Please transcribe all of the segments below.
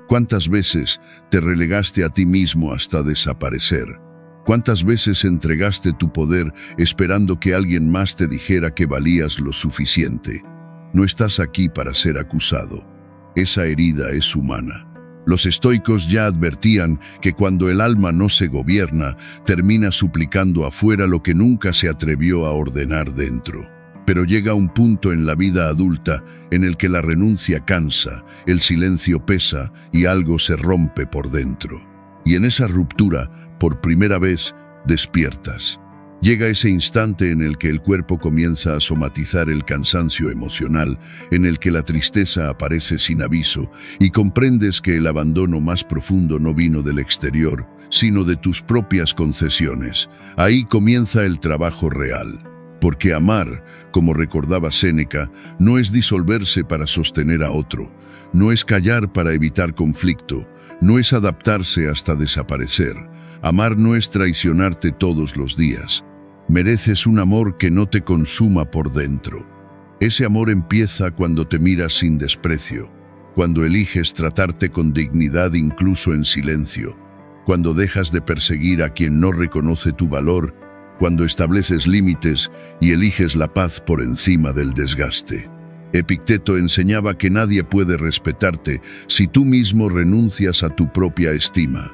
¿Cuántas veces te relegaste a ti mismo hasta desaparecer? ¿Cuántas veces entregaste tu poder esperando que alguien más te dijera que valías lo suficiente? No estás aquí para ser acusado. Esa herida es humana. Los estoicos ya advertían que cuando el alma no se gobierna, termina suplicando afuera lo que nunca se atrevió a ordenar dentro. Pero llega un punto en la vida adulta en el que la renuncia cansa, el silencio pesa y algo se rompe por dentro. Y en esa ruptura, por primera vez, despiertas. Llega ese instante en el que el cuerpo comienza a somatizar el cansancio emocional, en el que la tristeza aparece sin aviso y comprendes que el abandono más profundo no vino del exterior, sino de tus propias concesiones. Ahí comienza el trabajo real. Porque amar, como recordaba Séneca, no es disolverse para sostener a otro, no es callar para evitar conflicto, no es adaptarse hasta desaparecer. Amar no es traicionarte todos los días. Mereces un amor que no te consuma por dentro. Ese amor empieza cuando te miras sin desprecio, cuando eliges tratarte con dignidad incluso en silencio, cuando dejas de perseguir a quien no reconoce tu valor, cuando estableces límites y eliges la paz por encima del desgaste. Epicteto enseñaba que nadie puede respetarte si tú mismo renuncias a tu propia estima.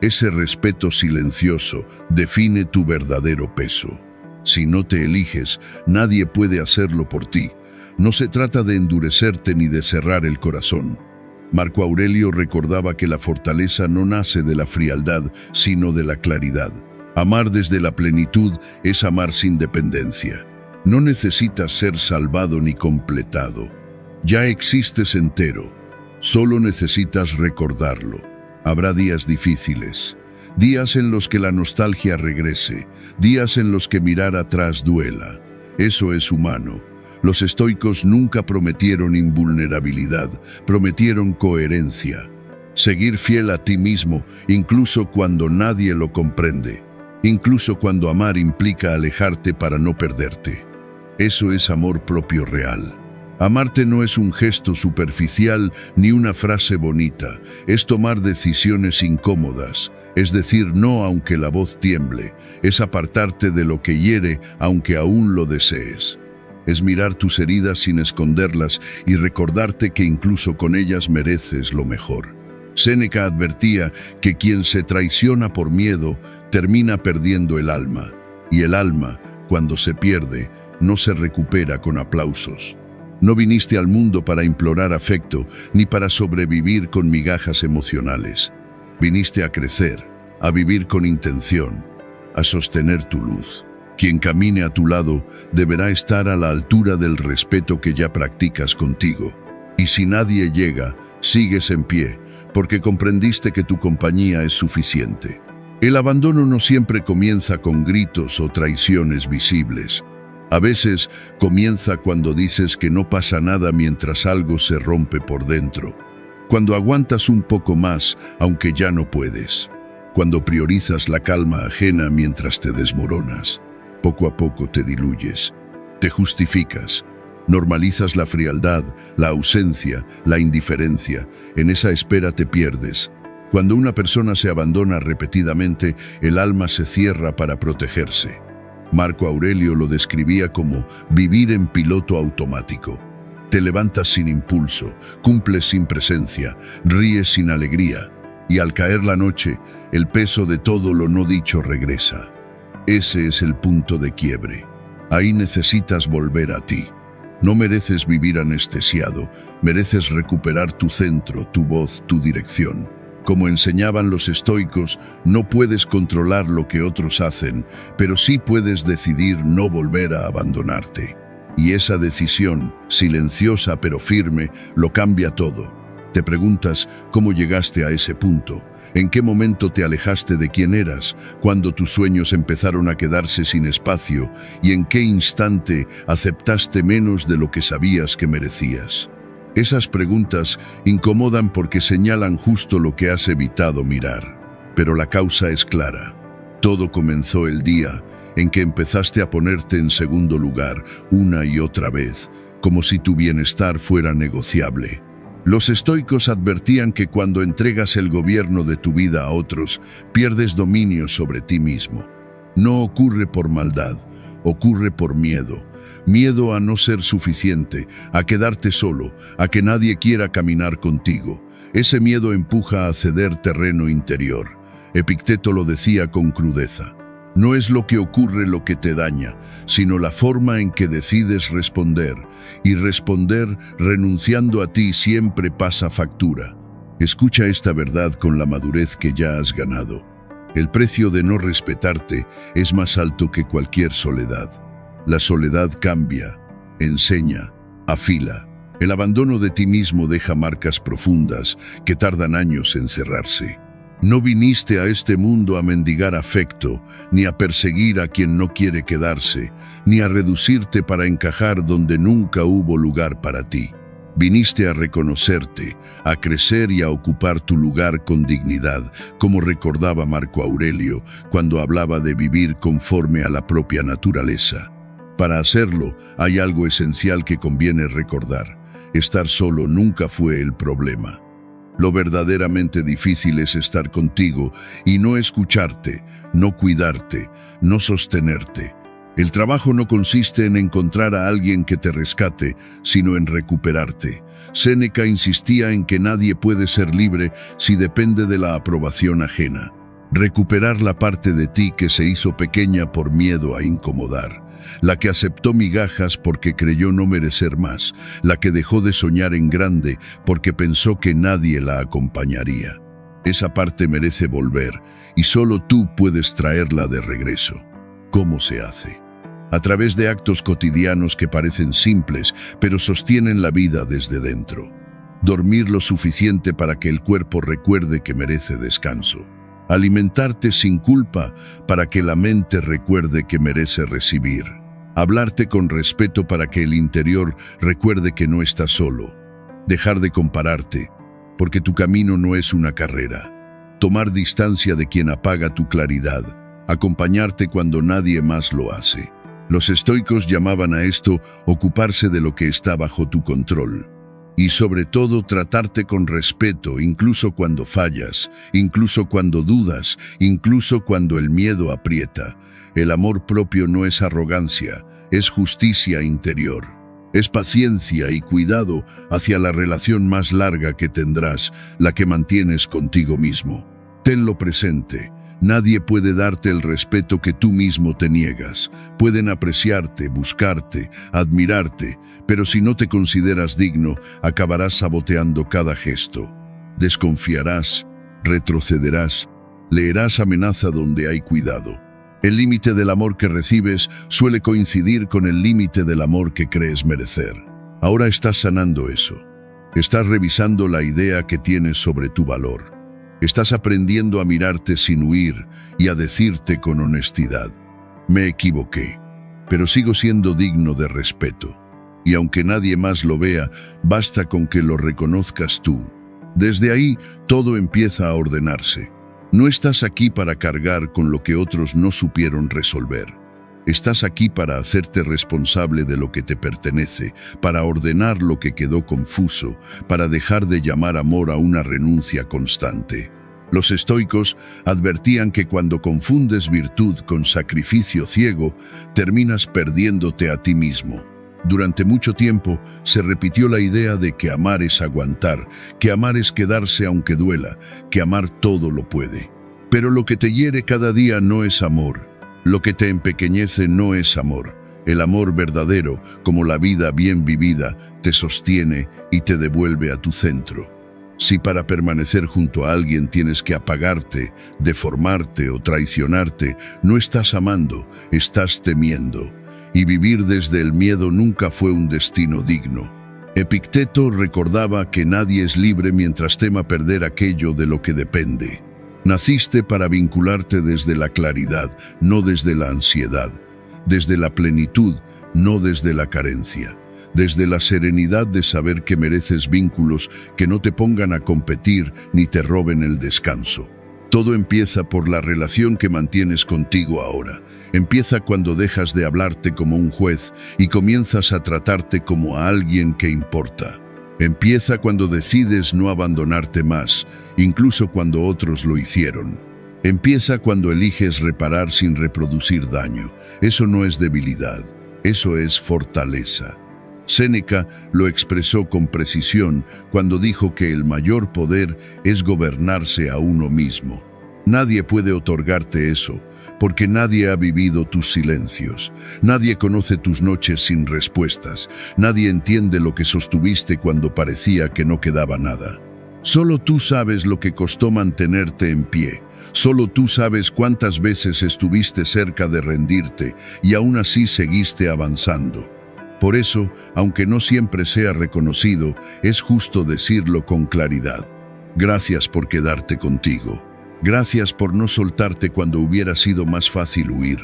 Ese respeto silencioso define tu verdadero peso. Si no te eliges, nadie puede hacerlo por ti. No se trata de endurecerte ni de cerrar el corazón. Marco Aurelio recordaba que la fortaleza no nace de la frialdad, sino de la claridad. Amar desde la plenitud es amar sin dependencia. No necesitas ser salvado ni completado. Ya existes entero. Solo necesitas recordarlo. Habrá días difíciles, días en los que la nostalgia regrese, días en los que mirar atrás duela. Eso es humano. Los estoicos nunca prometieron invulnerabilidad, prometieron coherencia. Seguir fiel a ti mismo, incluso cuando nadie lo comprende. Incluso cuando amar implica alejarte para no perderte. Eso es amor propio real. Amarte no es un gesto superficial ni una frase bonita, es tomar decisiones incómodas, es decir no aunque la voz tiemble, es apartarte de lo que hiere aunque aún lo desees. Es mirar tus heridas sin esconderlas y recordarte que incluso con ellas mereces lo mejor. Séneca advertía que quien se traiciona por miedo termina perdiendo el alma, y el alma, cuando se pierde, no se recupera con aplausos. No viniste al mundo para implorar afecto, ni para sobrevivir con migajas emocionales. Viniste a crecer, a vivir con intención, a sostener tu luz. Quien camine a tu lado deberá estar a la altura del respeto que ya practicas contigo. Y si nadie llega, sigues en pie, porque comprendiste que tu compañía es suficiente. El abandono no siempre comienza con gritos o traiciones visibles. A veces comienza cuando dices que no pasa nada mientras algo se rompe por dentro. Cuando aguantas un poco más, aunque ya no puedes. Cuando priorizas la calma ajena mientras te desmoronas. Poco a poco te diluyes. Te justificas. Normalizas la frialdad, la ausencia, la indiferencia. En esa espera te pierdes. Cuando una persona se abandona repetidamente, el alma se cierra para protegerse. Marco Aurelio lo describía como vivir en piloto automático. Te levantas sin impulso, cumples sin presencia, ríes sin alegría, y al caer la noche, el peso de todo lo no dicho regresa. Ese es el punto de quiebre. Ahí necesitas volver a ti. No mereces vivir anestesiado, mereces recuperar tu centro, tu voz, tu dirección. Como enseñaban los estoicos, no puedes controlar lo que otros hacen, pero sí puedes decidir no volver a abandonarte. Y esa decisión, silenciosa pero firme, lo cambia todo. Te preguntas cómo llegaste a ese punto, en qué momento te alejaste de quién eras, cuando tus sueños empezaron a quedarse sin espacio y en qué instante aceptaste menos de lo que sabías que merecías. Esas preguntas incomodan porque señalan justo lo que has evitado mirar. Pero la causa es clara. Todo comenzó el día en que empezaste a ponerte en segundo lugar una y otra vez, como si tu bienestar fuera negociable. Los estoicos advertían que cuando entregas el gobierno de tu vida a otros, pierdes dominio sobre ti mismo. No ocurre por maldad, ocurre por miedo. Miedo a no ser suficiente, a quedarte solo, a que nadie quiera caminar contigo. Ese miedo empuja a ceder terreno interior. Epicteto lo decía con crudeza. No es lo que ocurre lo que te daña, sino la forma en que decides responder. Y responder renunciando a ti siempre pasa factura. Escucha esta verdad con la madurez que ya has ganado. El precio de no respetarte es más alto que cualquier soledad. La soledad cambia, enseña, afila. El abandono de ti mismo deja marcas profundas que tardan años en cerrarse. No viniste a este mundo a mendigar afecto, ni a perseguir a quien no quiere quedarse, ni a reducirte para encajar donde nunca hubo lugar para ti. Viniste a reconocerte, a crecer y a ocupar tu lugar con dignidad, como recordaba Marco Aurelio cuando hablaba de vivir conforme a la propia naturaleza. Para hacerlo, hay algo esencial que conviene recordar. Estar solo nunca fue el problema. Lo verdaderamente difícil es estar contigo y no escucharte, no cuidarte, no sostenerte. El trabajo no consiste en encontrar a alguien que te rescate, sino en recuperarte. Séneca insistía en que nadie puede ser libre si depende de la aprobación ajena. Recuperar la parte de ti que se hizo pequeña por miedo a incomodar. La que aceptó migajas porque creyó no merecer más, la que dejó de soñar en grande porque pensó que nadie la acompañaría. Esa parte merece volver y solo tú puedes traerla de regreso. ¿Cómo se hace? A través de actos cotidianos que parecen simples, pero sostienen la vida desde dentro. Dormir lo suficiente para que el cuerpo recuerde que merece descanso. Alimentarte sin culpa para que la mente recuerde que merece recibir. Hablarte con respeto para que el interior recuerde que no estás solo. Dejar de compararte, porque tu camino no es una carrera. Tomar distancia de quien apaga tu claridad. Acompañarte cuando nadie más lo hace. Los estoicos llamaban a esto ocuparse de lo que está bajo tu control. Y sobre todo tratarte con respeto, incluso cuando fallas, incluso cuando dudas, incluso cuando el miedo aprieta. El amor propio no es arrogancia, es justicia interior. Es paciencia y cuidado hacia la relación más larga que tendrás, la que mantienes contigo mismo. Tenlo presente. Nadie puede darte el respeto que tú mismo te niegas. Pueden apreciarte, buscarte, admirarte, pero si no te consideras digno, acabarás saboteando cada gesto. Desconfiarás, retrocederás, leerás amenaza donde hay cuidado. El límite del amor que recibes suele coincidir con el límite del amor que crees merecer. Ahora estás sanando eso. Estás revisando la idea que tienes sobre tu valor. Estás aprendiendo a mirarte sin huir y a decirte con honestidad: me equivoqué, pero sigo siendo digno de respeto. Y aunque nadie más lo vea, basta con que lo reconozcas tú. Desde ahí, todo empieza a ordenarse. No estás aquí para cargar con lo que otros no supieron resolver. Estás aquí para hacerte responsable de lo que te pertenece, para ordenar lo que quedó confuso, para dejar de llamar amor a una renuncia constante. Los estoicos advertían que cuando confundes virtud con sacrificio ciego, terminas perdiéndote a ti mismo. Durante mucho tiempo se repitió la idea de que amar es aguantar, que amar es quedarse aunque duela, que amar todo lo puede. Pero lo que te hiere cada día no es amor. Lo que te empequeñece no es amor. El amor verdadero, como la vida bien vivida, te sostiene y te devuelve a tu centro. Si para permanecer junto a alguien tienes que apagarte, deformarte o traicionarte, no estás amando, estás temiendo. Y vivir desde el miedo nunca fue un destino digno. Epicteto recordaba que nadie es libre mientras tema perder aquello de lo que depende. Naciste para vincularte desde la claridad, no desde la ansiedad. Desde la plenitud, no desde la carencia. Desde la serenidad de saber que mereces vínculos que no te pongan a competir ni te roben el descanso. Todo empieza por la relación que mantienes contigo ahora. Empieza cuando dejas de hablarte como un juez y comienzas a tratarte como a alguien que importa. Empieza cuando decides no abandonarte más, incluso cuando otros lo hicieron. Empieza cuando eliges reparar sin reproducir daño. Eso no es debilidad, eso es fortaleza. Séneca lo expresó con precisión cuando dijo que el mayor poder es gobernarse a uno mismo. Nadie puede otorgarte eso, porque nadie ha vivido tus silencios, nadie conoce tus noches sin respuestas, nadie entiende lo que sostuviste cuando parecía que no quedaba nada. Solo tú sabes lo que costó mantenerte en pie, solo tú sabes cuántas veces estuviste cerca de rendirte y aún así seguiste avanzando. Por eso, aunque no siempre sea reconocido, es justo decirlo con claridad. Gracias por quedarte contigo. Gracias por no soltarte cuando hubiera sido más fácil huir.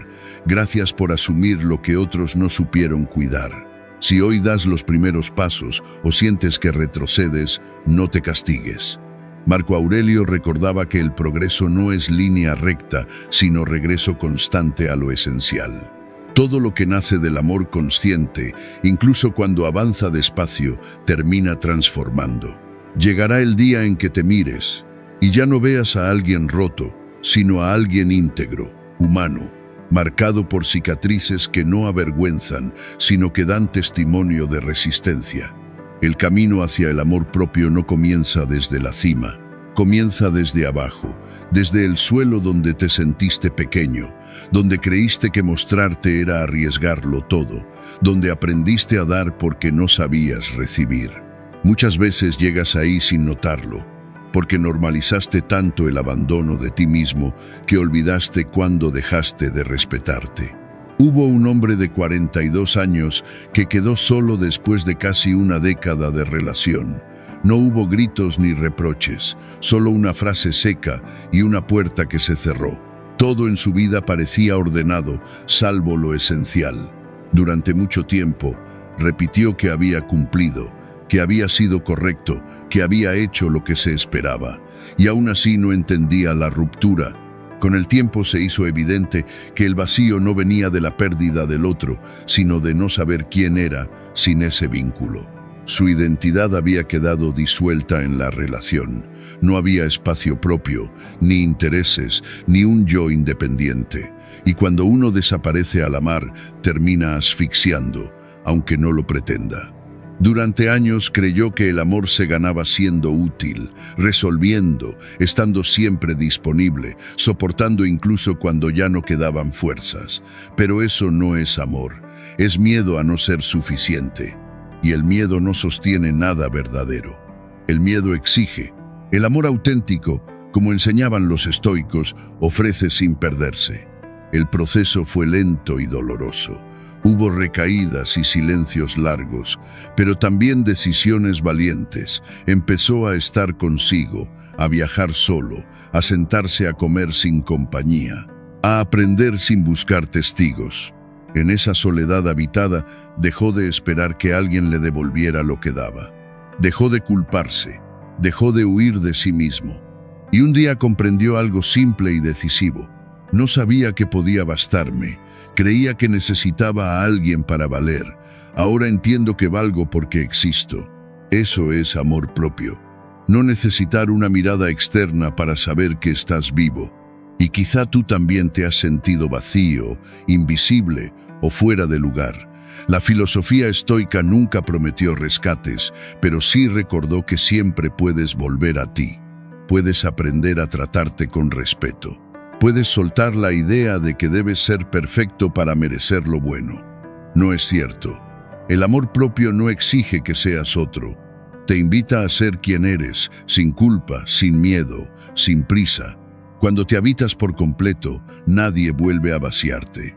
Gracias por asumir lo que otros no supieron cuidar. Si hoy das los primeros pasos o sientes que retrocedes, no te castigues. Marco Aurelio recordaba que el progreso no es línea recta, sino regreso constante a lo esencial. Todo lo que nace del amor consciente, incluso cuando avanza despacio, termina transformando. Llegará el día en que te mires y ya no veas a alguien roto, sino a alguien íntegro, humano, marcado por cicatrices que no avergüenzan, sino que dan testimonio de resistencia. El camino hacia el amor propio no comienza desde la cima, comienza desde abajo, desde el suelo donde te sentiste pequeño, donde creíste que mostrarte era arriesgarlo todo, donde aprendiste a dar porque no sabías recibir. Muchas veces llegas ahí sin notarlo, porque normalizaste tanto el abandono de ti mismo que olvidaste cuándo dejaste de respetarte. Hubo un hombre de 42 años que quedó solo después de casi una década de relación. No hubo gritos ni reproches, solo una frase seca y una puerta que se cerró. Todo en su vida parecía ordenado, salvo lo esencial. Durante mucho tiempo, repitió que había cumplido, que había sido correcto, que había hecho lo que se esperaba, y aún así no entendía la ruptura. Con el tiempo se hizo evidente que el vacío no venía de la pérdida del otro, sino de no saber quién era sin ese vínculo. Su identidad había quedado disuelta en la relación. No había espacio propio, ni intereses, ni un yo independiente. Y cuando uno desaparece al amar, termina asfixiando, aunque no lo pretenda. Durante años creyó que el amor se ganaba siendo útil, resolviendo, estando siempre disponible, soportando incluso cuando ya no quedaban fuerzas. Pero eso no es amor, es miedo a no ser suficiente. Y el miedo no sostiene nada verdadero. El miedo exige. El amor auténtico, como enseñaban los estoicos, ofrece sin perderse. El proceso fue lento y doloroso. Hubo recaídas y silencios largos, pero también decisiones valientes. Empezó a estar consigo, a viajar solo, a sentarse a comer sin compañía, a aprender sin buscar testigos. En esa soledad habitada, dejó de esperar que alguien le devolviera lo que daba. Dejó de culparse, dejó de huir de sí mismo. Y un día comprendió algo simple y decisivo. No sabía que podía bastarme. Creía que necesitaba a alguien para valer. Ahora entiendo que valgo porque existo. Eso es amor propio. No necesitar una mirada externa para saber que estás vivo. Y quizá tú también te has sentido vacío, invisible o fuera de lugar. La filosofía estoica nunca prometió rescates, pero sí recordó que siempre puedes volver a ti. Puedes aprender a tratarte con respeto. Puedes soltar la idea de que debes ser perfecto para merecer lo bueno. No es cierto. El amor propio no exige que seas otro. Te invita a ser quien eres, sin culpa, sin miedo, sin prisa. Cuando te habitas por completo, nadie vuelve a vaciarte.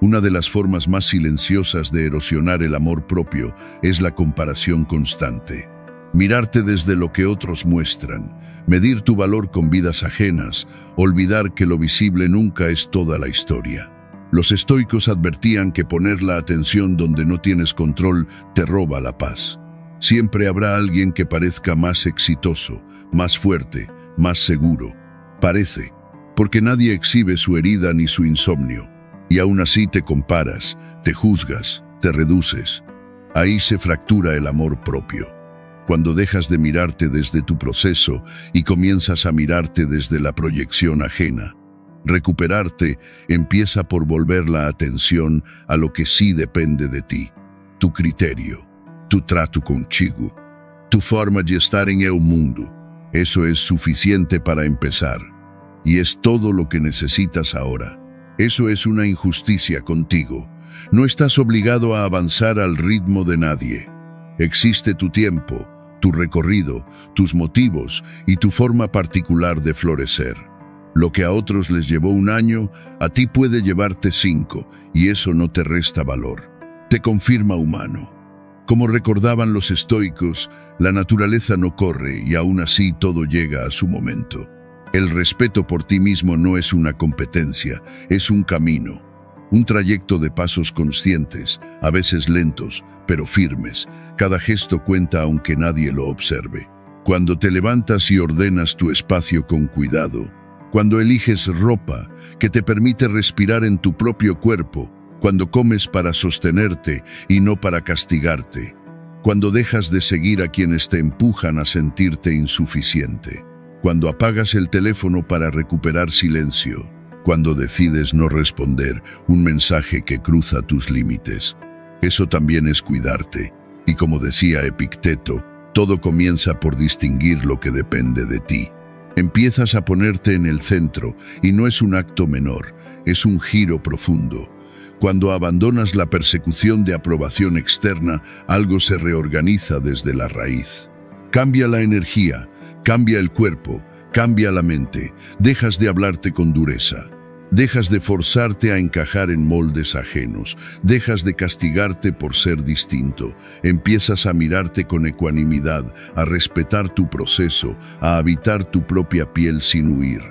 Una de las formas más silenciosas de erosionar el amor propio es la comparación constante. Mirarte desde lo que otros muestran, medir tu valor con vidas ajenas, olvidar que lo visible nunca es toda la historia. Los estoicos advertían que poner la atención donde no tienes control te roba la paz. Siempre habrá alguien que parezca más exitoso, más fuerte, más seguro. Parece, porque nadie exhibe su herida ni su insomnio. Y aún así te comparas, te juzgas, te reduces. Ahí se fractura el amor propio. cuando dejas de mirarte desde tu proceso y comienzas a mirarte desde la proyección ajena. Recuperarte empieza por volver la atención a lo que sí depende de ti, tu criterio, tu trato contigo, tu forma de estar en el mundo. Eso es suficiente para empezar, y es todo lo que necesitas ahora. Eso es una injusticia contigo. No estás obligado a avanzar al ritmo de nadie. Existe tu tiempo, tu recorrido, tus motivos y tu forma particular de florecer. Lo que a otros les llevó 1 año, a ti puede llevarte 5, y eso no te resta valor. Te confirma humano. Como recordaban los estoicos, la naturaleza no corre y aún así todo llega a su momento. El respeto por ti mismo no es una competencia, es un camino. Un trayecto de pasos conscientes, a veces lentos, pero firmes. Cada gesto cuenta aunque nadie lo observe. Cuando te levantas y ordenas tu espacio con cuidado, cuando eliges ropa que te permite respirar en tu propio cuerpo, cuando comes para sostenerte y no para castigarte, cuando dejas de seguir a quienes te empujan a sentirte insuficiente, cuando apagas el teléfono para recuperar silencio, cuando decides no responder un mensaje que cruza tus límites. Eso también es cuidarte, y como decía Epicteto, todo comienza por distinguir lo que depende de ti. Empiezas a ponerte en el centro, y no es un acto menor, es un giro profundo. Cuando abandonas la persecución de aprobación externa, algo se reorganiza desde la raíz. Cambia la energía, cambia el cuerpo, cambia la mente, dejas de hablarte con dureza. Dejas de forzarte a encajar en moldes ajenos, dejas de castigarte por ser distinto, empiezas a mirarte con ecuanimidad, a respetar tu proceso, a habitar tu propia piel sin huir.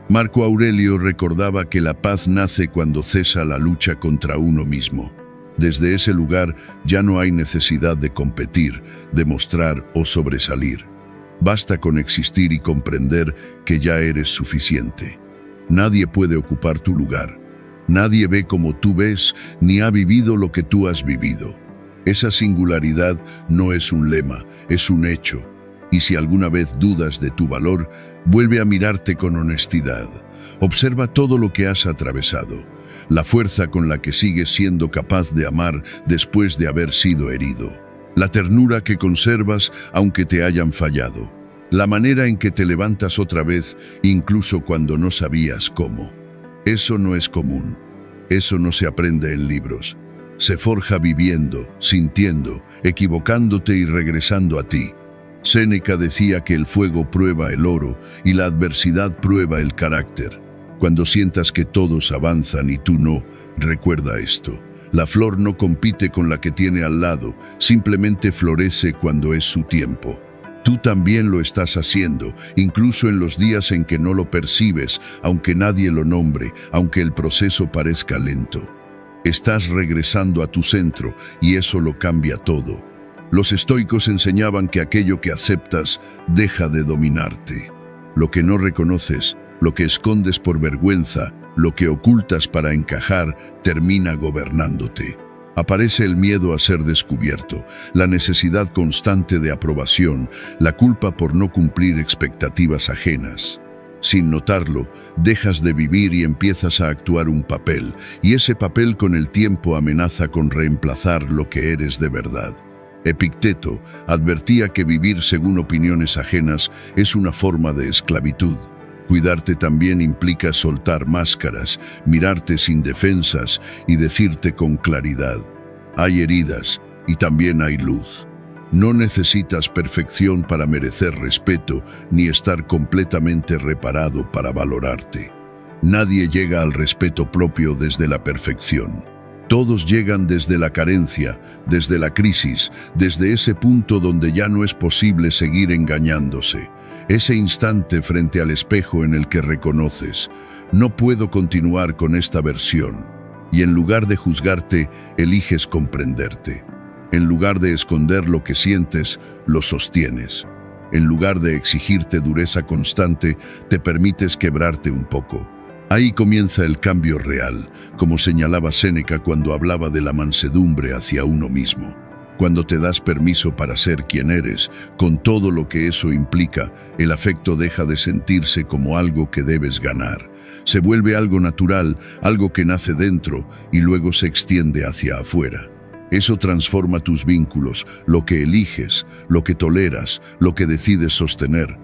Marco Aurelio recordaba que la paz nace cuando cesa la lucha contra uno mismo. Desde ese lugar ya no hay necesidad de competir, demostrar o sobresalir. Basta con existir y comprender que ya eres suficiente. Nadie puede ocupar tu lugar. Nadie ve como tú ves, ni ha vivido lo que tú has vivido. Esa singularidad no es un lema, es un hecho. Y si alguna vez dudas de tu valor, vuelve a mirarte con honestidad. Observa todo lo que has atravesado, la fuerza con la que sigues siendo capaz de amar después de haber sido herido, la ternura que conservas aunque te hayan fallado, la manera en que te levantas otra vez incluso cuando no sabías cómo. Eso no es común, eso no se aprende en libros. Se forja viviendo, sintiendo, equivocándote y regresando a ti. Séneca decía que el fuego prueba el oro y la adversidad prueba el carácter. Cuando sientas que todos avanzan y tú no, recuerda esto. La flor no compite con la que tiene al lado, simplemente florece cuando es su tiempo. Tú también lo estás haciendo, incluso en los días en que no lo percibes, aunque nadie lo nombre, aunque el proceso parezca lento. Estás regresando a tu centro y eso lo cambia todo. Los estoicos enseñaban que aquello que aceptas deja de dominarte. Lo que no reconoces, lo que escondes por vergüenza, lo que ocultas para encajar, termina gobernándote. Aparece el miedo a ser descubierto, la necesidad constante de aprobación, la culpa por no cumplir expectativas ajenas. Sin notarlo, dejas de vivir y empiezas a actuar un papel, y ese papel con el tiempo amenaza con reemplazar lo que eres de verdad. Epicteto advertía que vivir según opiniones ajenas es una forma de esclavitud. Cuidarte también implica soltar máscaras, mirarte sin defensas y decirte con claridad: hay heridas y también hay luz. No necesitas perfección para merecer respeto, ni estar completamente reparado para valorarte. Nadie llega al respeto propio desde la perfección. Todos llegan desde la carencia, desde la crisis, desde ese punto donde ya no es posible seguir engañándose. Ese instante frente al espejo en el que reconoces: no puedo continuar con esta versión. Y en lugar de juzgarte, eliges comprenderte. En lugar de esconder lo que sientes, lo sostienes. En lugar de exigirte dureza constante, te permites quebrarte un poco. Ahí comienza el cambio real, como señalaba Séneca cuando hablaba de la mansedumbre hacia uno mismo. Cuando te das permiso para ser quien eres, con todo lo que eso implica, el afecto deja de sentirse como algo que debes ganar. Se vuelve algo natural, algo que nace dentro y luego se extiende hacia afuera. Eso transforma tus vínculos, lo que eliges, lo que toleras, lo que decides sostener.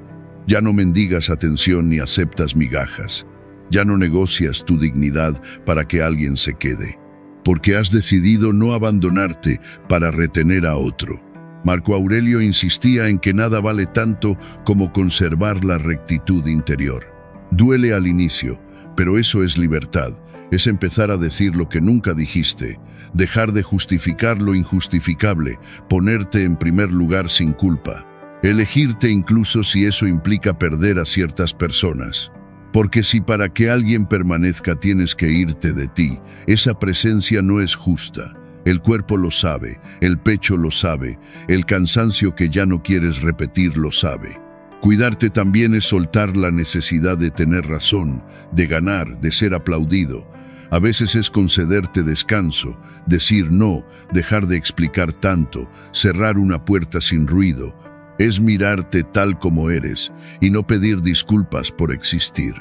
Ya no mendigas atención ni aceptas migajas. Ya no negocias tu dignidad para que alguien se quede. Porque has decidido no abandonarte para retener a otro. Marco Aurelio insistía en que nada vale tanto como conservar la rectitud interior. Duele al inicio, pero eso es libertad. Es empezar a decir lo que nunca dijiste, dejar de justificar lo injustificable, ponerte en primer lugar sin culpa, elegirte incluso si eso implica perder a ciertas personas. Porque si para que alguien permanezca tienes que irte de ti, esa presencia no es justa. El cuerpo lo sabe, el pecho lo sabe, el cansancio que ya no quieres repetir lo sabe. Cuidarte también es soltar la necesidad de tener razón, de ganar, de ser aplaudido. A veces es concederte descanso, decir no, dejar de explicar tanto, cerrar una puerta sin ruido. Es mirarte tal como eres y no pedir disculpas por existir.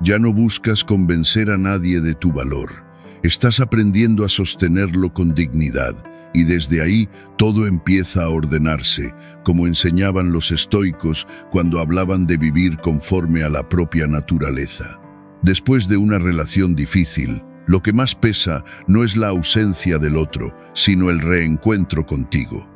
Ya no buscas convencer a nadie de tu valor. Estás aprendiendo a sostenerlo con dignidad y desde ahí todo empieza a ordenarse, como enseñaban los estoicos cuando hablaban de vivir conforme a la propia naturaleza. Después de una relación difícil, lo que más pesa no es la ausencia del otro, sino el reencuentro contigo.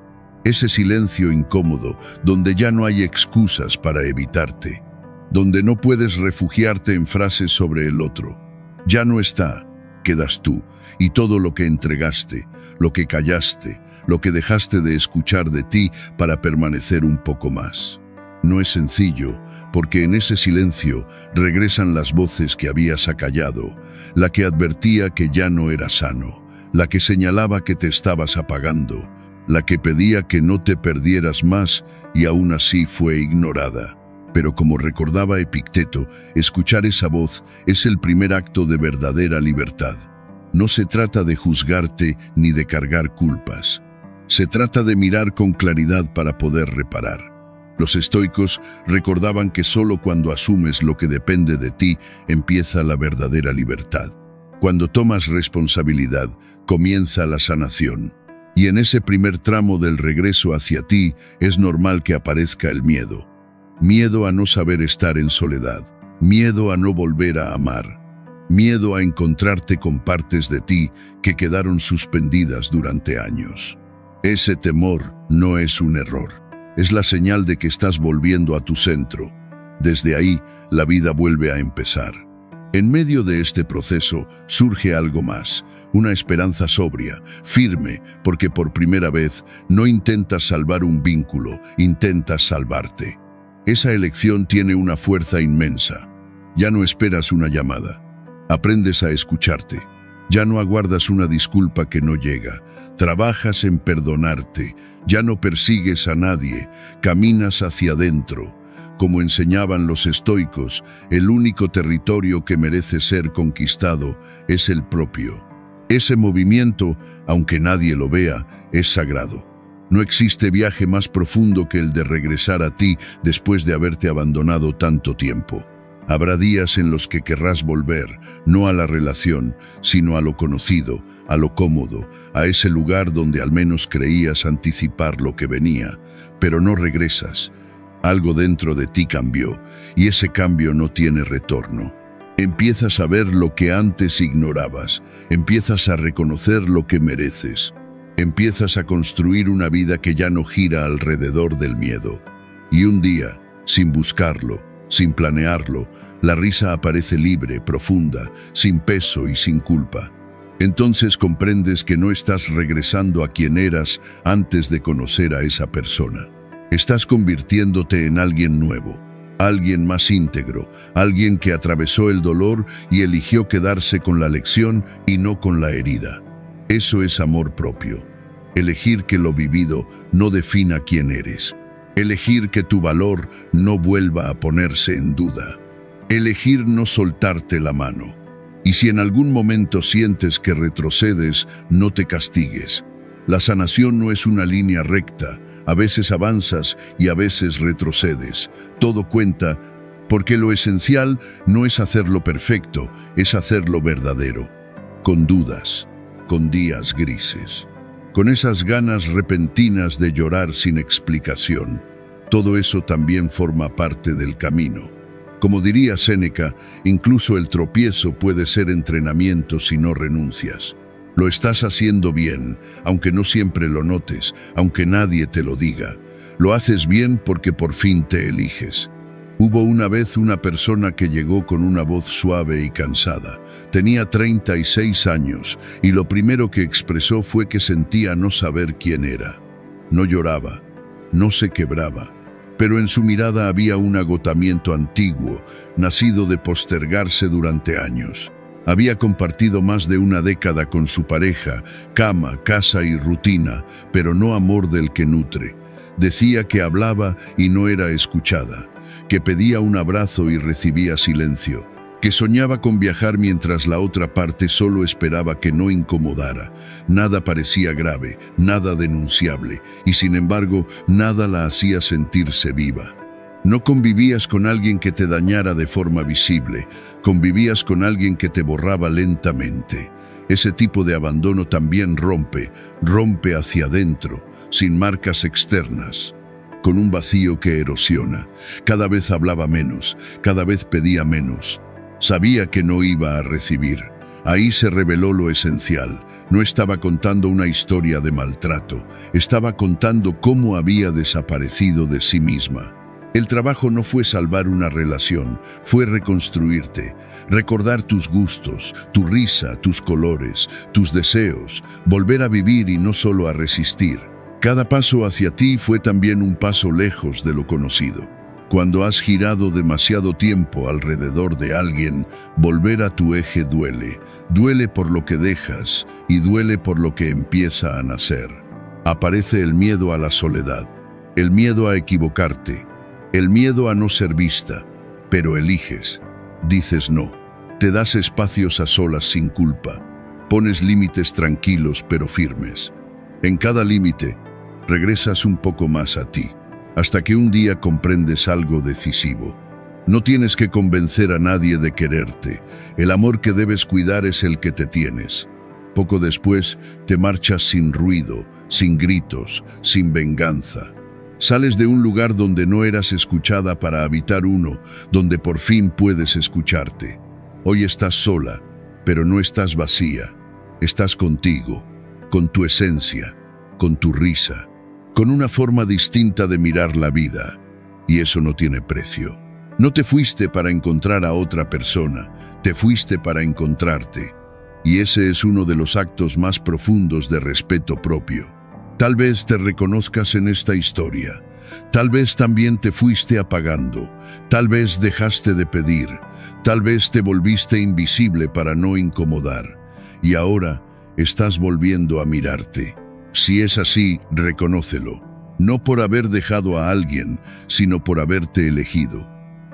Ese silencio incómodo, donde ya no hay excusas para evitarte, donde no puedes refugiarte en frases sobre el otro. Ya no está, quedas tú, y todo lo que entregaste, lo que callaste, lo que dejaste de escuchar de ti para permanecer un poco más. No es sencillo, porque en ese silencio regresan las voces que habías acallado, la que advertía que ya no era sano, la que señalaba que te estabas apagando, la que pedía que no te perdieras más y aún así fue ignorada. Pero como recordaba Epicteto, escuchar esa voz es el primer acto de verdadera libertad. No se trata de juzgarte ni de cargar culpas. Se trata de mirar con claridad para poder reparar. Los estoicos recordaban que solo cuando asumes lo que depende de ti empieza la verdadera libertad. Cuando tomas responsabilidad, comienza la sanación. Y en ese primer tramo del regreso hacia ti es normal que aparezca el miedo. Miedo a no saber estar en soledad. Miedo a no volver a amar. Miedo a encontrarte con partes de ti que quedaron suspendidas durante años. Ese temor no es un error. Es la señal de que estás volviendo a tu centro. Desde ahí, la vida vuelve a empezar. En medio de este proceso surge algo más, una esperanza sobria, firme, porque por primera vez no intentas salvar un vínculo, intentas salvarte. Esa elección tiene una fuerza inmensa. Ya no esperas una llamada. Aprendes a escucharte. Ya no aguardas una disculpa que no llega. Trabajas en perdonarte. Ya no persigues a nadie. Caminas hacia adentro. Como enseñaban los estoicos, el único territorio que merece ser conquistado es el propio. Ese movimiento, aunque nadie lo vea, es sagrado. No existe viaje más profundo que el de regresar a ti después de haberte abandonado tanto tiempo. Habrá días en los que querrás volver, no a la relación, sino a lo conocido, a lo cómodo, a ese lugar donde al menos creías anticipar lo que venía, pero no regresas. Algo dentro de ti cambió, y ese cambio no tiene retorno. Empiezas a ver lo que antes ignorabas, empiezas a reconocer lo que mereces, empiezas a construir una vida que ya no gira alrededor del miedo. Y un día, sin buscarlo, sin planearlo, la risa aparece libre, profunda, sin peso y sin culpa. Entonces comprendes que no estás regresando a quien eras antes de conocer a esa persona. Estás convirtiéndote en alguien nuevo, alguien más íntegro, alguien que atravesó el dolor y eligió quedarse con la lección y no con la herida. Eso es amor propio. Elegir que lo vivido no defina quién eres. Elegir que tu valor no vuelva a ponerse en duda. Elegir no soltarte la mano. Y si en algún momento sientes que retrocedes, no te castigues. La sanación no es una línea recta. A veces avanzas y a veces retrocedes. Todo cuenta, porque lo esencial no es hacerlo perfecto, es hacerlo verdadero. Con dudas, con días grises, con esas ganas repentinas de llorar sin explicación. Todo eso también forma parte del camino. Como diría Séneca, incluso el tropiezo puede ser entrenamiento si no renuncias. Lo estás haciendo bien, aunque no siempre lo notes, aunque nadie te lo diga. Lo haces bien porque por fin te eliges. Hubo una vez una persona que llegó con una voz suave y cansada. Tenía 36 años y lo primero que expresó fue que sentía no saber quién era. No lloraba, no se quebraba, pero en su mirada había un agotamiento antiguo, nacido de postergarse durante años. Había compartido más de una década con su pareja, cama, casa y rutina, pero no amor del que nutre. Decía que hablaba y no era escuchada, que pedía un abrazo y recibía silencio, que soñaba con viajar mientras la otra parte solo esperaba que no incomodara. Nada parecía grave, nada denunciable, y sin embargo, nada la hacía sentirse viva. No convivías con alguien que te dañara de forma visible, convivías con alguien que te borraba lentamente. Ese tipo de abandono también rompe hacia adentro, sin marcas externas, con un vacío que erosiona. Cada vez hablaba menos, cada vez pedía menos. Sabía que no iba a recibir. Ahí se reveló lo esencial. No estaba contando una historia de maltrato, estaba contando cómo había desaparecido de sí misma. El trabajo no fue salvar una relación, fue reconstruirte, recordar tus gustos, tu risa, tus colores, tus deseos, volver a vivir y no solo a resistir. Cada paso hacia ti fue también un paso lejos de lo conocido. Cuando has girado demasiado tiempo alrededor de alguien, volver a tu eje duele. Duele por lo que dejas y duele por lo que empieza a nacer. Aparece el miedo a la soledad, el miedo a equivocarte, el miedo a no ser vista, pero eliges, dices no, te das espacios a solas sin culpa, pones límites tranquilos pero firmes. En cada límite, regresas un poco más a ti, hasta que un día comprendes algo decisivo. No tienes que convencer a nadie de quererte, el amor que debes cuidar es el que te tienes. Poco después, te marchas sin ruido, sin gritos, sin venganza. Sales de un lugar donde no eras escuchada para habitar uno, donde por fin puedes escucharte. Hoy estás sola, pero no estás vacía. Estás contigo, con tu esencia, con tu risa, con una forma distinta de mirar la vida. Y eso no tiene precio. No te fuiste para encontrar a otra persona, te fuiste para encontrarte. Y ese es uno de los actos más profundos de respeto propio. Tal vez te reconozcas en esta historia. Tal vez también te fuiste apagando. Tal vez dejaste de pedir. Tal vez te volviste invisible para no incomodar. Y ahora estás volviendo a mirarte. Si es así, reconócelo. No por haber dejado a alguien, sino por haberte elegido.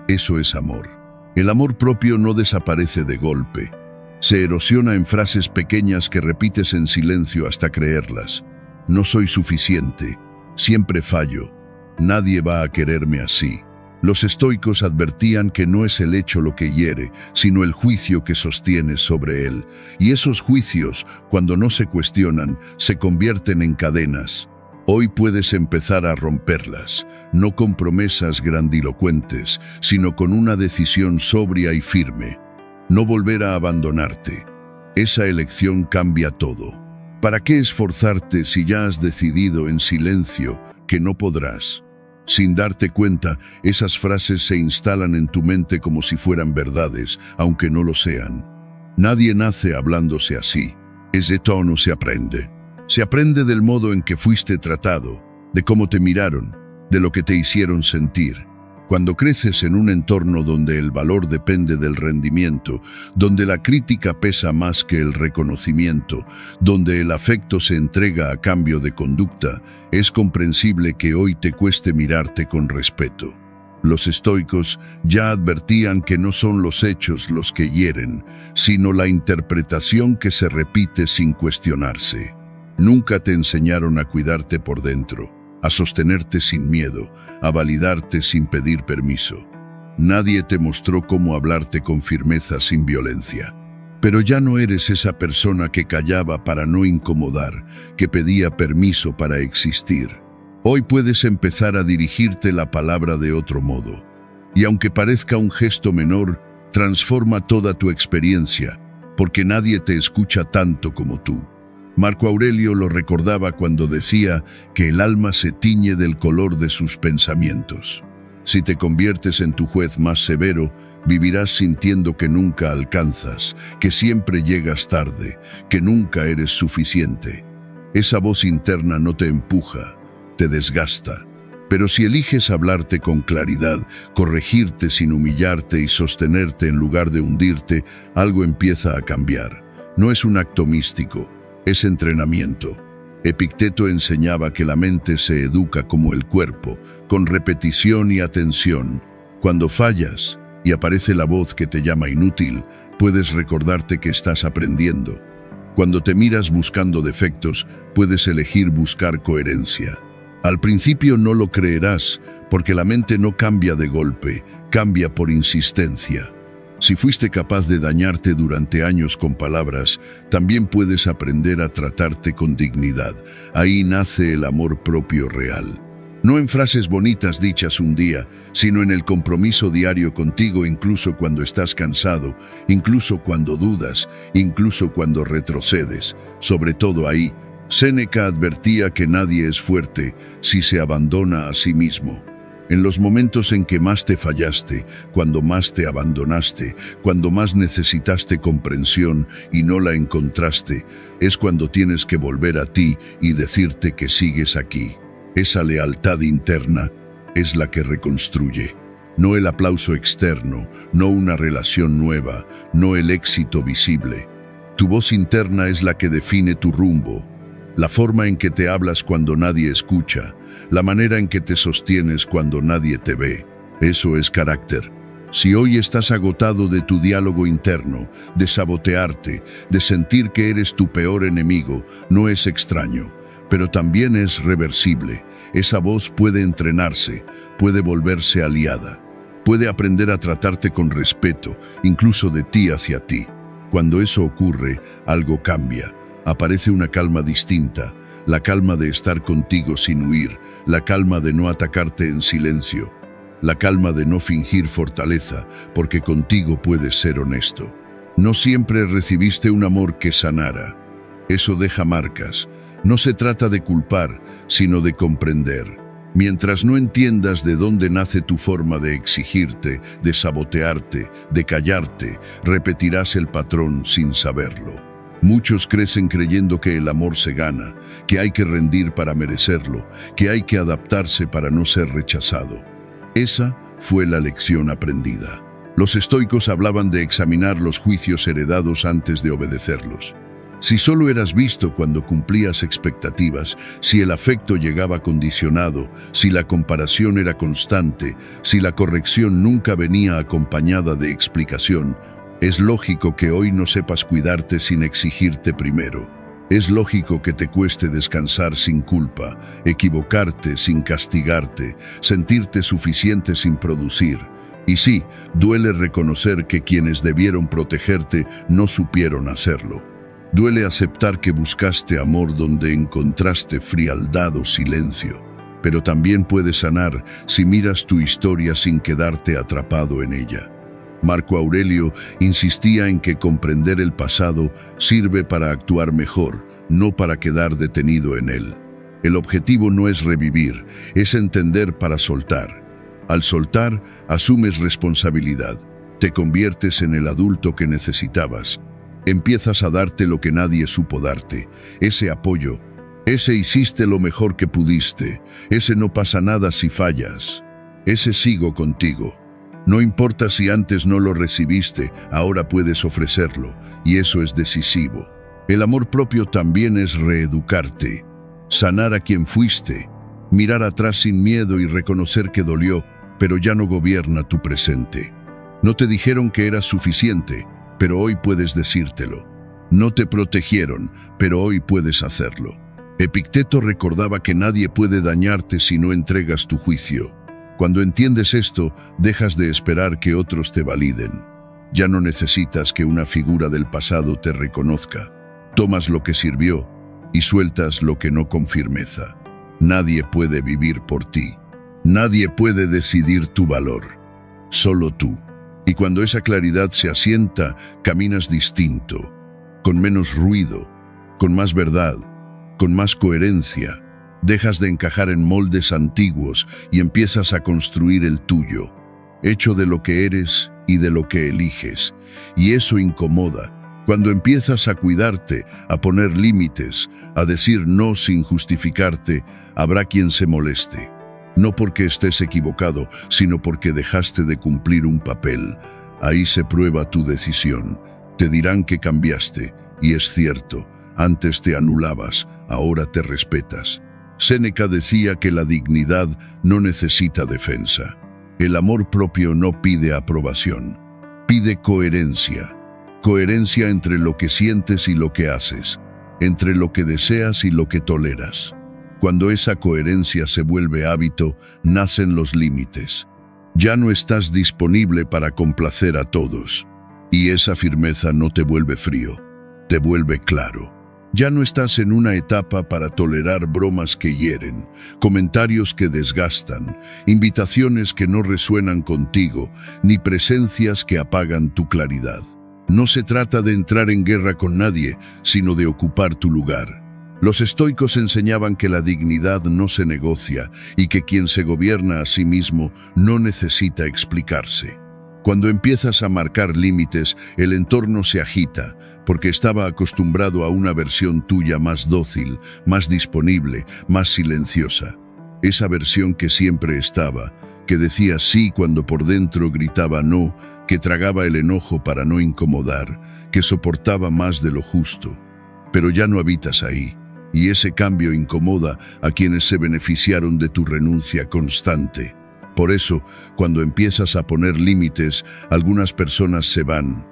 Eso es amor. El amor propio no desaparece de golpe. Se erosiona en frases pequeñas que repites en silencio hasta creerlas. No soy suficiente, siempre fallo, nadie va a quererme así. Los estoicos advertían que no es el hecho lo que hiere, sino el juicio que sostienes sobre él. Y esos juicios, cuando no se cuestionan, se convierten en cadenas. Hoy puedes empezar a romperlas, no con promesas grandilocuentes, sino con una decisión sobria y firme. No volver a abandonarte. Esa elección cambia todo. ¿Para qué esforzarte si ya has decidido en silencio que no podrás? Sin darte cuenta, esas frases se instalan en tu mente como si fueran verdades, aunque no lo sean. Nadie nace hablándose así. Ese tono se aprende. Se aprende del modo en que fuiste tratado, de cómo te miraron, de lo que te hicieron sentir. Cuando creces en un entorno donde el valor depende del rendimiento, donde la crítica pesa más que el reconocimiento, donde el afecto se entrega a cambio de conducta, es comprensible que hoy te cueste mirarte con respeto. Los estoicos ya advertían que no son los hechos los que hieren, sino la interpretación que se repite sin cuestionarse. Nunca te enseñaron a cuidarte por dentro, a sostenerte sin miedo, a validarte sin pedir permiso. Nadie te mostró cómo hablarte con firmeza sin violencia. Pero ya no eres esa persona que callaba para no incomodar, que pedía permiso para existir. Hoy puedes empezar a dirigirte la palabra de otro modo. Y aunque parezca un gesto menor, transforma toda tu experiencia, porque nadie te escucha tanto como tú. Marco Aurelio lo recordaba cuando decía que el alma se tiñe del color de sus pensamientos. Si te conviertes en tu juez más severo, vivirás sintiendo que nunca alcanzas, que siempre llegas tarde, que nunca eres suficiente. Esa voz interna no te empuja, te desgasta. Pero si eliges hablarte con claridad, corregirte sin humillarte y sostenerte en lugar de hundirte, algo empieza a cambiar. No es un acto místico, es entrenamiento. Epicteto enseñaba que la mente se educa como el cuerpo, con repetición y atención. Cuando fallas y aparece la voz que te llama inútil, puedes recordarte que estás aprendiendo. Cuando te miras buscando defectos, puedes elegir buscar coherencia. Al principio no lo creerás, porque la mente no cambia de golpe, cambia por insistencia. Si fuiste capaz de dañarte durante años con palabras, también puedes aprender a tratarte con dignidad. Ahí nace el amor propio real. No en frases bonitas dichas un día, sino en el compromiso diario contigo, incluso cuando estás cansado, incluso cuando dudas, incluso cuando retrocedes. Sobre todo ahí, Séneca advertía que nadie es fuerte si se abandona a sí mismo. En los momentos en que más te fallaste, cuando más te abandonaste, cuando más necesitaste comprensión y no la encontraste, es cuando tienes que volver a ti y decirte que sigues aquí. Esa lealtad interna es la que reconstruye. No el aplauso externo, no una relación nueva, no el éxito visible. Tu voz interna es la que define tu rumbo. La forma en que te hablas cuando nadie escucha, la manera en que te sostienes cuando nadie te ve. Eso es carácter. Si hoy estás agotado de tu diálogo interno, de sabotearte, de sentir que eres tu peor enemigo, no es extraño, pero también es reversible. Esa voz puede entrenarse, puede volverse aliada, puede aprender a tratarte con respeto, incluso de ti hacia ti. Cuando eso ocurre, algo cambia. Aparece una calma distinta, la calma de estar contigo sin huir, la calma de no atacarte en silencio, la calma de no fingir fortaleza, porque contigo puedes ser honesto. No siempre recibiste un amor que sanara. Eso deja marcas. No se trata de culpar, sino de comprender. Mientras no entiendas de dónde nace tu forma de exigirte, de sabotearte, de callarte, repetirás el patrón sin saberlo. Muchos crecen creyendo que el amor se gana, que hay que rendir para merecerlo, que hay que adaptarse para no ser rechazado. Esa fue la lección aprendida. Los estoicos hablaban de examinar los juicios heredados antes de obedecerlos. Si solo eras visto cuando cumplías expectativas, si el afecto llegaba condicionado, si la comparación era constante, si la corrección nunca venía acompañada de explicación, es lógico que hoy no sepas cuidarte sin exigirte primero. Es lógico que te cueste descansar sin culpa, equivocarte sin castigarte, sentirte suficiente sin producir. Y sí, duele reconocer que quienes debieron protegerte no supieron hacerlo. Duele aceptar que buscaste amor donde encontraste frialdad o silencio. Pero también puedes sanar si miras tu historia sin quedarte atrapado en ella. Marco Aurelio insistía en que comprender el pasado sirve para actuar mejor, no para quedar detenido en él. El objetivo no es revivir, es entender para soltar. Al soltar, asumes responsabilidad, te conviertes en el adulto que necesitabas. Empiezas a darte lo que nadie supo darte, ese apoyo, ese hiciste lo mejor que pudiste, ese no pasa nada si fallas, ese sigo contigo. No importa si antes no lo recibiste, ahora puedes ofrecerlo, y eso es decisivo. El amor propio también es reeducarte, sanar a quien fuiste, mirar atrás sin miedo y reconocer que dolió, pero ya no gobierna tu presente. No te dijeron que eras suficiente, pero hoy puedes decírtelo. No te protegieron, pero hoy puedes hacerlo. Epicteto recordaba que nadie puede dañarte si no entregas tu juicio. Cuando entiendes esto, dejas de esperar que otros te validen. Ya no necesitas que una figura del pasado te reconozca. Tomas lo que sirvió y sueltas lo que no con firmeza. Nadie puede vivir por ti. Nadie puede decidir tu valor. Solo tú. Y cuando esa claridad se asienta, caminas distinto, con menos ruido, con más verdad, con más coherencia. Dejas de encajar en moldes antiguos y empiezas a construir el tuyo, hecho de lo que eres y de lo que eliges. Y eso incomoda. Cuando empiezas a cuidarte, a poner límites, a decir no sin justificarte, habrá quien se moleste. No porque estés equivocado, sino porque dejaste de cumplir un papel. Ahí se prueba tu decisión. Te dirán que cambiaste, y es cierto, antes te anulabas, ahora te respetas. Séneca decía que la dignidad no necesita defensa. El amor propio no pide aprobación, pide coherencia. Coherencia entre lo que sientes y lo que haces, entre lo que deseas y lo que toleras. Cuando esa coherencia se vuelve hábito, nacen los límites. Ya no estás disponible para complacer a todos. Y esa firmeza no te vuelve frío, te vuelve claro. Ya no estás en una etapa para tolerar bromas que hieren, comentarios que desgastan, invitaciones que no resuenan contigo, ni presencias que apagan tu claridad. No se trata de entrar en guerra con nadie, sino de ocupar tu lugar. Los estoicos enseñaban que la dignidad no se negocia y que quien se gobierna a sí mismo no necesita explicarse. Cuando empiezas a marcar límites, el entorno se agita, porque estaba acostumbrado a una versión tuya más dócil, más disponible, más silenciosa. Esa versión que siempre estaba, que decía sí cuando por dentro gritaba no, que tragaba el enojo para no incomodar, que soportaba más de lo justo. Pero ya no habitas ahí, y ese cambio incomoda a quienes se beneficiaron de tu renuncia constante. Por eso, cuando empiezas a poner límites, algunas personas se van,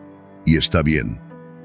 y está bien.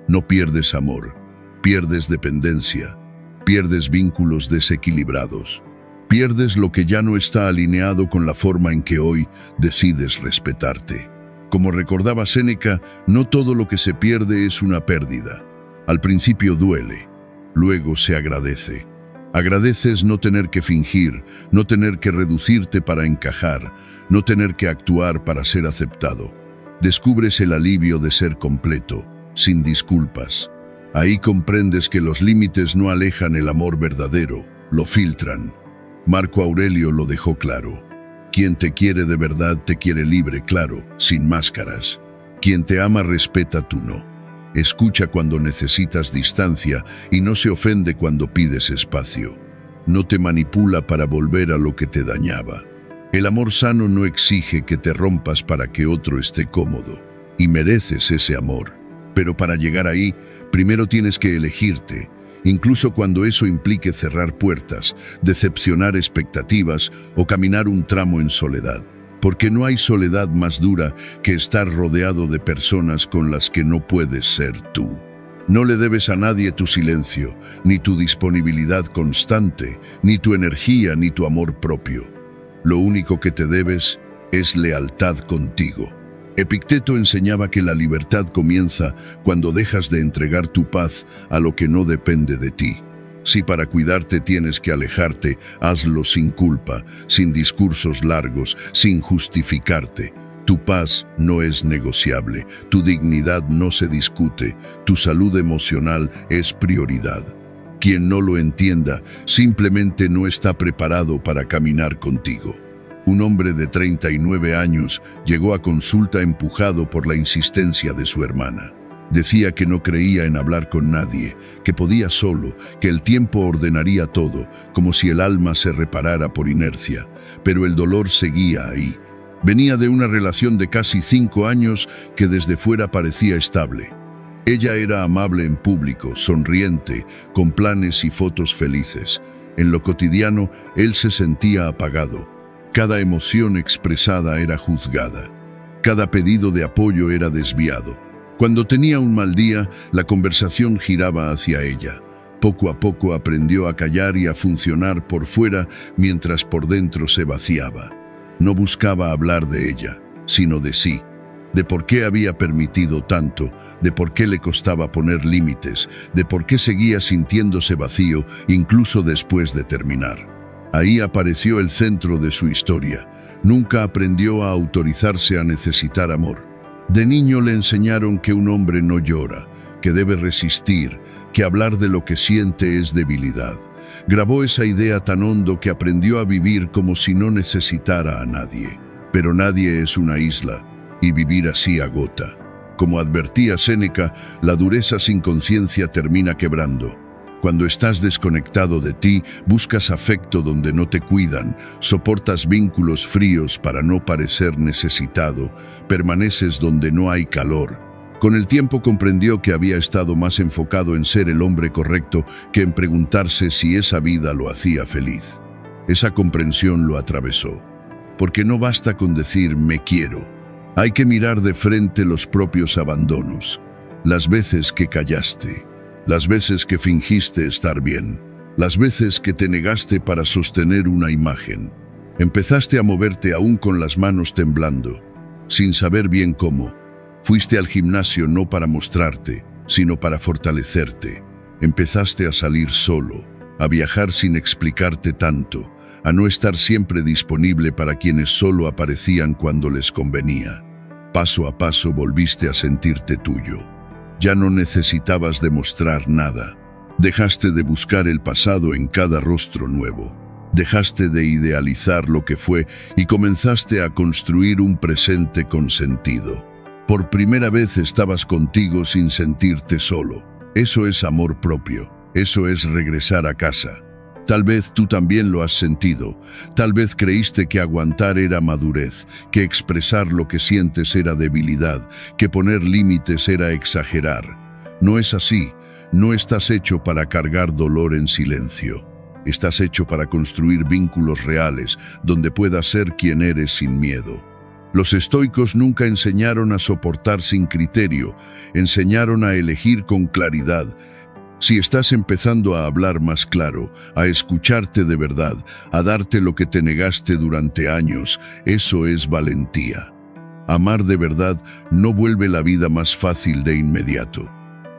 No pierdes amor, pierdes dependencia, pierdes vínculos desequilibrados, pierdes lo que ya no está alineado con la forma en que hoy decides respetarte. Como recordaba Séneca, no todo lo que se pierde es una pérdida. Al principio duele, luego se agradece. Agradeces no tener que fingir, no tener que reducirte para encajar, no tener que actuar para ser aceptado. Descubres el alivio de ser completo, sin disculpas. Ahí comprendes que los límites no alejan el amor verdadero, lo filtran. Marco Aurelio lo dejó claro. Quien te quiere de verdad te quiere libre, claro, sin máscaras. Quien te ama respeta tu no. Escucha cuando necesitas distancia y no se ofende cuando pides espacio. No te manipula para volver a lo que te dañaba. El amor sano no exige que te rompas para que otro esté cómodo. Y mereces ese amor. Pero para llegar ahí, primero tienes que elegirte, incluso cuando eso implique cerrar puertas, decepcionar expectativas o caminar un tramo en soledad. Porque no hay soledad más dura que estar rodeado de personas con las que no puedes ser tú. No le debes a nadie tu silencio, ni tu disponibilidad constante, ni tu energía, ni tu amor propio. Lo único que te debes es lealtad contigo. Epicteto enseñaba que la libertad comienza cuando dejas de entregar tu paz a lo que no depende de ti. Si para cuidarte tienes que alejarte, hazlo sin culpa, sin discursos largos, sin justificarte. Tu paz no es negociable, tu dignidad no se discute, tu salud emocional es prioridad. Quien no lo entienda, simplemente no está preparado para caminar contigo. Un hombre de 39 años llegó a consulta empujado por la insistencia de su hermana. Decía que no creía en hablar con nadie, que podía solo, que el tiempo ordenaría todo, como si el alma se reparara por inercia. Pero el dolor seguía ahí. Venía de una relación de casi 5 años que desde fuera parecía estable. Ella era amable en público, sonriente, con planes y fotos felices. En lo cotidiano, él se sentía apagado. Cada emoción expresada era juzgada. Cada pedido de apoyo era desviado. Cuando tenía un mal día, la conversación giraba hacia ella. Poco a poco aprendió a callar y a funcionar por fuera mientras por dentro se vaciaba. No buscaba hablar de ella, sino de sí, de por qué había permitido tanto, de por qué le costaba poner límites, de por qué seguía sintiéndose vacío incluso después de terminar. Ahí apareció el centro de su historia. Nunca aprendió a autorizarse a necesitar amor. De niño le enseñaron que un hombre no llora, que debe resistir, que hablar de lo que siente es debilidad. Grabó esa idea tan hondo que aprendió a vivir como si no necesitara a nadie. Pero nadie es una isla, y vivir así agota. Como advertía Séneca, la dureza sin conciencia termina quebrando. Cuando estás desconectado de ti, buscas afecto donde no te cuidan, soportas vínculos fríos para no parecer necesitado, permaneces donde no hay calor. Con el tiempo comprendió que había estado más enfocado en ser el hombre correcto que en preguntarse si esa vida lo hacía feliz. Esa comprensión lo atravesó. Porque no basta con decir «me quiero». Hay que mirar de frente los propios abandonos, las veces que callaste, las veces que fingiste estar bien, las veces que te negaste para sostener una imagen. Empezaste a moverte aún con las manos temblando, sin saber bien cómo. Fuiste al gimnasio no para mostrarte, sino para fortalecerte. Empezaste a salir solo, a viajar sin explicarte tanto, a no estar siempre disponible para quienes solo aparecían cuando les convenía. Paso a paso volviste a sentirte tuyo. Ya no necesitabas demostrar nada. Dejaste de buscar el pasado en cada rostro nuevo. Dejaste de idealizar lo que fue y comenzaste a construir un presente con sentido. Por primera vez estabas contigo sin sentirte solo. Eso es amor propio. Eso es regresar a casa. Tal vez tú también lo has sentido. Tal vez creíste que aguantar era madurez, que expresar lo que sientes era debilidad, que poner límites era exagerar. No es así. No estás hecho para cargar dolor en silencio. Estás hecho para construir vínculos reales, donde puedas ser quien eres sin miedo. Los estoicos nunca enseñaron a soportar sin criterio, enseñaron a elegir con claridad. Si estás empezando a hablar más claro, a escucharte de verdad, a darte lo que te negaste durante años, eso es valentía. Amar de verdad no vuelve la vida más fácil de inmediato.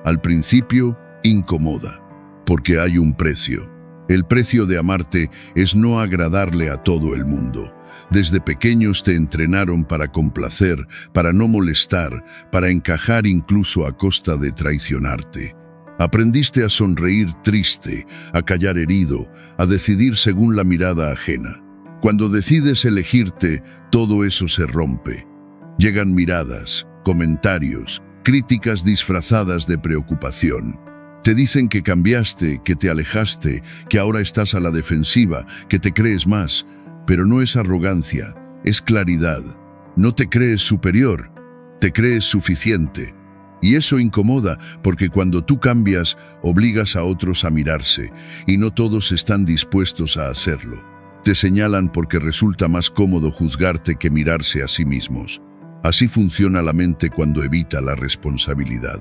Al principio, incomoda, porque hay un precio. El precio de amarte es no agradarle a todo el mundo. Desde pequeños te entrenaron para complacer, para no molestar, para encajar incluso a costa de traicionarte. Aprendiste a sonreír triste, a callar herido, a decidir según la mirada ajena. Cuando decides elegirte, todo eso se rompe. Llegan miradas, comentarios, críticas disfrazadas de preocupación. Te dicen que cambiaste, que te alejaste, que ahora estás a la defensiva, que te crees más. Pero no es arrogancia, es claridad. No te crees superior, te crees suficiente. Y eso incomoda porque cuando tú cambias, obligas a otros a mirarse, y no todos están dispuestos a hacerlo. Te señalan porque resulta más cómodo juzgarte que mirarse a sí mismos. Así funciona la mente cuando evita la responsabilidad.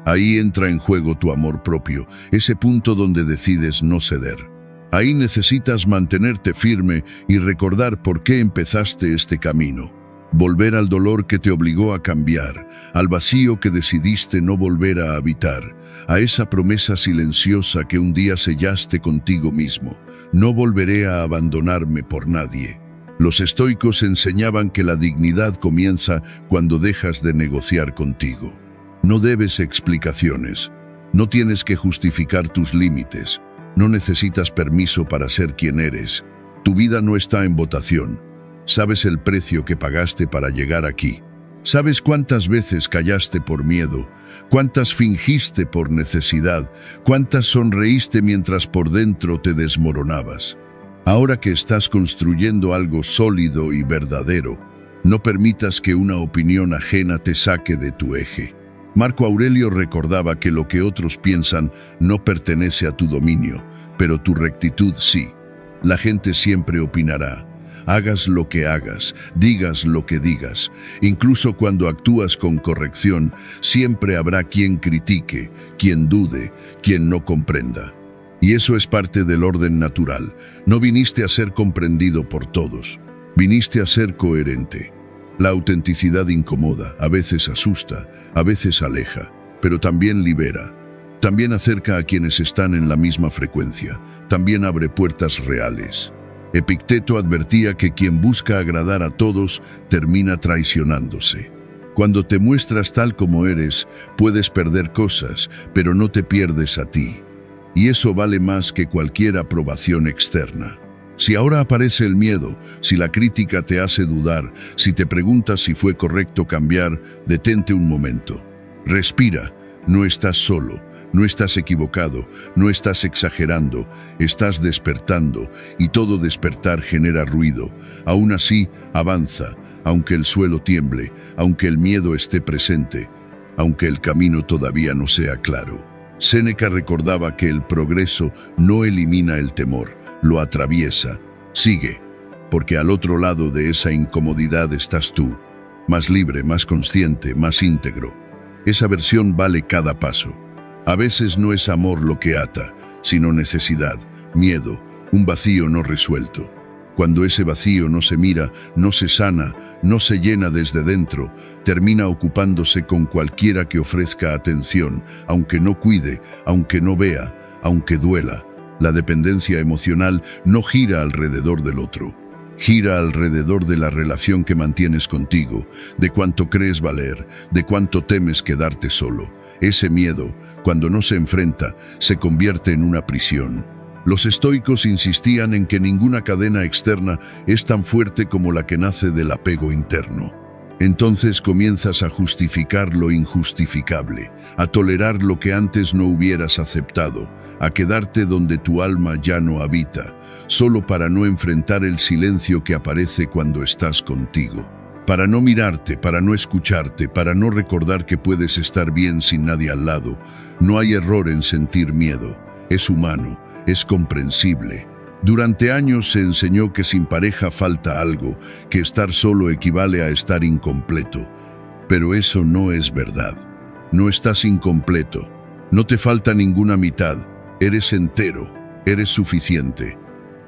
Ahí entra en juego tu amor propio, ese punto donde decides no ceder. Ahí necesitas mantenerte firme y recordar por qué empezaste este camino. Volver al dolor que te obligó a cambiar, al vacío que decidiste no volver a habitar, a esa promesa silenciosa que un día sellaste contigo mismo. No volveré a abandonarme por nadie. Los estoicos enseñaban que la dignidad comienza cuando dejas de negociar contigo. No debes explicaciones. No tienes que justificar tus límites. No necesitas permiso para ser quien eres. Tu vida no está en votación. Sabes el precio que pagaste para llegar aquí. Sabes cuántas veces callaste por miedo, cuántas fingiste por necesidad, cuántas sonreíste mientras por dentro te desmoronabas. Ahora que estás construyendo algo sólido y verdadero, no permitas que una opinión ajena te saque de tu eje. Marco Aurelio recordaba que lo que otros piensan no pertenece a tu dominio, pero tu rectitud sí. La gente siempre opinará. Hagas lo que hagas, digas lo que digas. Incluso cuando actúas con corrección, siempre habrá quien critique, quien dude, quien no comprenda. Y eso es parte del orden natural. No viniste a ser comprendido por todos. Viniste a ser coherente. La autenticidad incomoda, a veces asusta, a veces aleja, pero también libera. También acerca a quienes están en la misma frecuencia. También abre puertas reales. Epicteto advertía que quien busca agradar a todos termina traicionándose. Cuando te muestras tal como eres, puedes perder cosas, pero no te pierdes a ti. Y eso vale más que cualquier aprobación externa. Si ahora aparece el miedo, si la crítica te hace dudar, si te preguntas si fue correcto cambiar, detente un momento. Respira, no estás solo, no estás equivocado, no estás exagerando, estás despertando, y todo despertar genera ruido. Aún así, avanza, aunque el suelo tiemble, aunque el miedo esté presente, aunque el camino todavía no sea claro. Séneca recordaba que el progreso no elimina el temor, lo atraviesa. Sigue, porque al otro lado de esa incomodidad estás tú, más libre, más consciente, más íntegro. Esa versión vale cada paso. A veces no es amor lo que ata, sino necesidad, miedo, un vacío no resuelto. Cuando ese vacío no se mira, no se sana, no se llena desde dentro, termina ocupándose con cualquiera que ofrezca atención, aunque no cuide, aunque no vea, aunque duela. La dependencia emocional no gira alrededor del otro, gira alrededor de la relación que mantienes contigo, de cuánto crees valer, de cuánto temes quedarte solo. Ese miedo, cuando no se enfrenta, se convierte en una prisión. Los estoicos insistían en que ninguna cadena externa es tan fuerte como la que nace del apego interno. Entonces comienzas a justificar lo injustificable, a tolerar lo que antes no hubieras aceptado, a quedarte donde tu alma ya no habita, solo para no enfrentar el silencio que aparece cuando estás contigo. Para no mirarte, para no escucharte, para no recordar que puedes estar bien sin nadie al lado. No hay error en sentir miedo, es humano. Es comprensible. Durante años se enseñó que sin pareja falta algo, que estar solo equivale a estar incompleto. Pero eso no es verdad. No estás incompleto. No te falta ninguna mitad. Eres entero. Eres suficiente.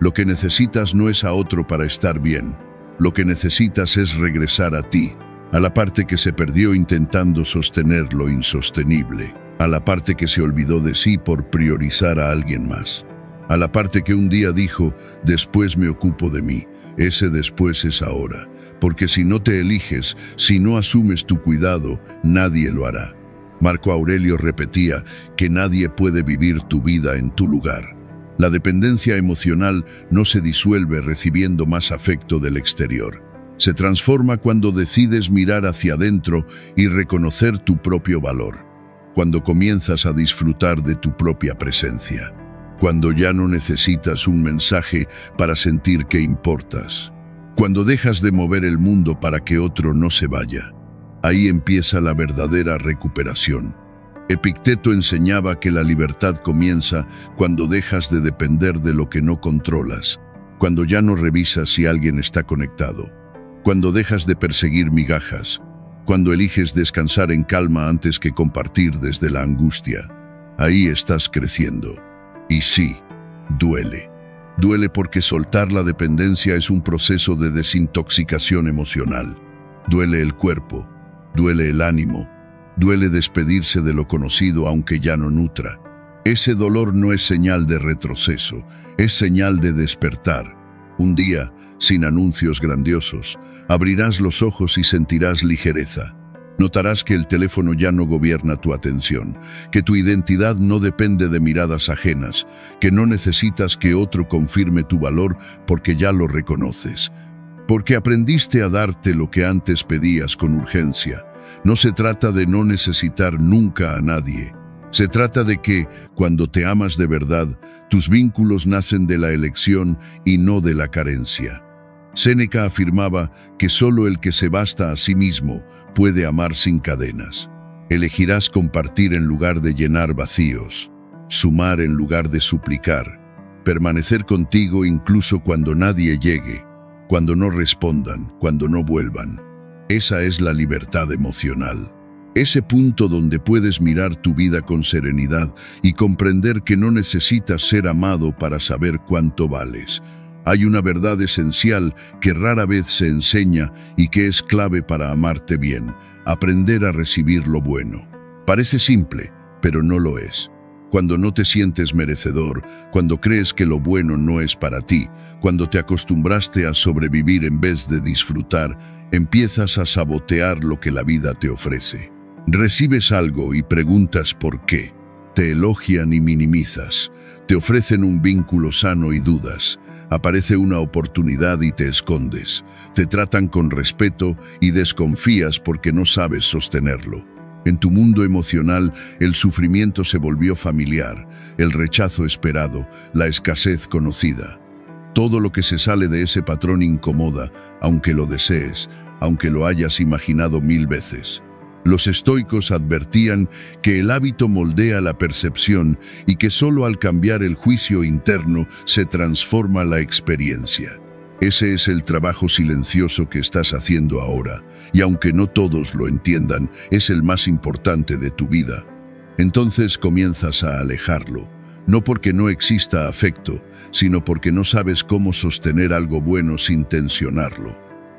Lo que necesitas no es a otro para estar bien. Lo que necesitas es regresar a ti, a la parte que se perdió intentando sostener lo insostenible. A la parte que se olvidó de sí por priorizar a alguien más. A la parte que un día dijo, después me ocupo de mí. Ese después es ahora. Porque si no te eliges, si no asumes tu cuidado, nadie lo hará. Marco Aurelio repetía que nadie puede vivir tu vida en tu lugar. La dependencia emocional no se disuelve recibiendo más afecto del exterior. Se transforma cuando decides mirar hacia adentro y reconocer tu propio valor. Cuando comienzas a disfrutar de tu propia presencia, cuando ya no necesitas un mensaje para sentir que importas, cuando dejas de mover el mundo para que otro no se vaya, ahí empieza la verdadera recuperación. Epicteto enseñaba que la libertad comienza cuando dejas de depender de lo que no controlas, cuando ya no revisas si alguien está conectado, cuando dejas de perseguir migajas, cuando eliges descansar en calma antes que compartir desde la angustia. Ahí estás creciendo. Y sí, duele. Duele porque soltar la dependencia es un proceso de desintoxicación emocional. Duele el cuerpo, duele el ánimo, duele despedirse de lo conocido aunque ya no nutra. Ese dolor no es señal de retroceso, es señal de despertar. Un día, sin anuncios grandiosos, abrirás los ojos y sentirás ligereza. Notarás que el teléfono ya no gobierna tu atención, que tu identidad no depende de miradas ajenas, que no necesitas que otro confirme tu valor porque ya lo reconoces. Porque aprendiste a darte lo que antes pedías con urgencia. No se trata de no necesitar nunca a nadie. Se trata de que, cuando te amas de verdad, tus vínculos nacen de la elección y no de la carencia. Séneca afirmaba que solo el que se basta a sí mismo puede amar sin cadenas. Elegirás compartir en lugar de llenar vacíos, sumar en lugar de suplicar, permanecer contigo incluso cuando nadie llegue, cuando no respondan, cuando no vuelvan. Esa es la libertad emocional. Ese punto donde puedes mirar tu vida con serenidad y comprender que no necesitas ser amado para saber cuánto vales. Hay una verdad esencial que rara vez se enseña y que es clave para amarte bien: aprender a recibir lo bueno. Parece simple, pero no lo es. Cuando no te sientes merecedor, cuando crees que lo bueno no es para ti, cuando te acostumbraste a sobrevivir en vez de disfrutar, empiezas a sabotear lo que la vida te ofrece. Recibes algo y preguntas por qué. Te elogian y minimizas. Te ofrecen un vínculo sano y dudas. Aparece una oportunidad y te escondes. Te tratan con respeto y desconfías porque no sabes sostenerlo. En tu mundo emocional, el sufrimiento se volvió familiar, el rechazo esperado, la escasez conocida. Todo lo que se sale de ese patrón incomoda, aunque lo desees, aunque lo hayas imaginado 1000 veces. Los estoicos advertían que el hábito moldea la percepción y que solo al cambiar el juicio interno se transforma la experiencia. Ese es el trabajo silencioso que estás haciendo ahora, y aunque no todos lo entiendan, es el más importante de tu vida. Entonces comienzas a alejarlo, no porque no exista afecto, sino porque no sabes cómo sostener algo bueno sin tensionarlo.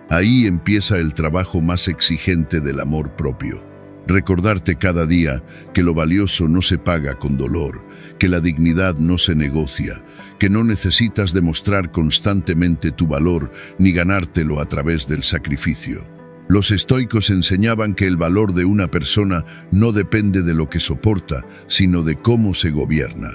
Ahí empieza el trabajo más exigente del amor propio. Recordarte cada día que lo valioso no se paga con dolor, que la dignidad no se negocia, que no necesitas demostrar constantemente tu valor ni ganártelo a través del sacrificio. Los estoicos enseñaban que el valor de una persona no depende de lo que soporta, sino de cómo se gobierna.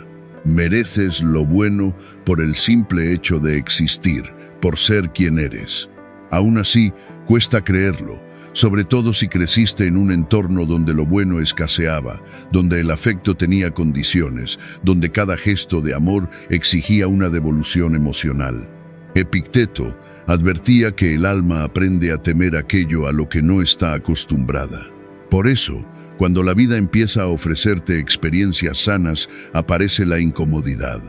Mereces lo bueno por el simple hecho de existir, por ser quien eres. Aún así, cuesta creerlo, sobre todo si creciste en un entorno donde lo bueno escaseaba, donde el afecto tenía condiciones, donde cada gesto de amor exigía una devolución emocional. Epicteto advertía que el alma aprende a temer aquello a lo que no está acostumbrada. Por eso, cuando la vida empieza a ofrecerte experiencias sanas, aparece la incomodidad.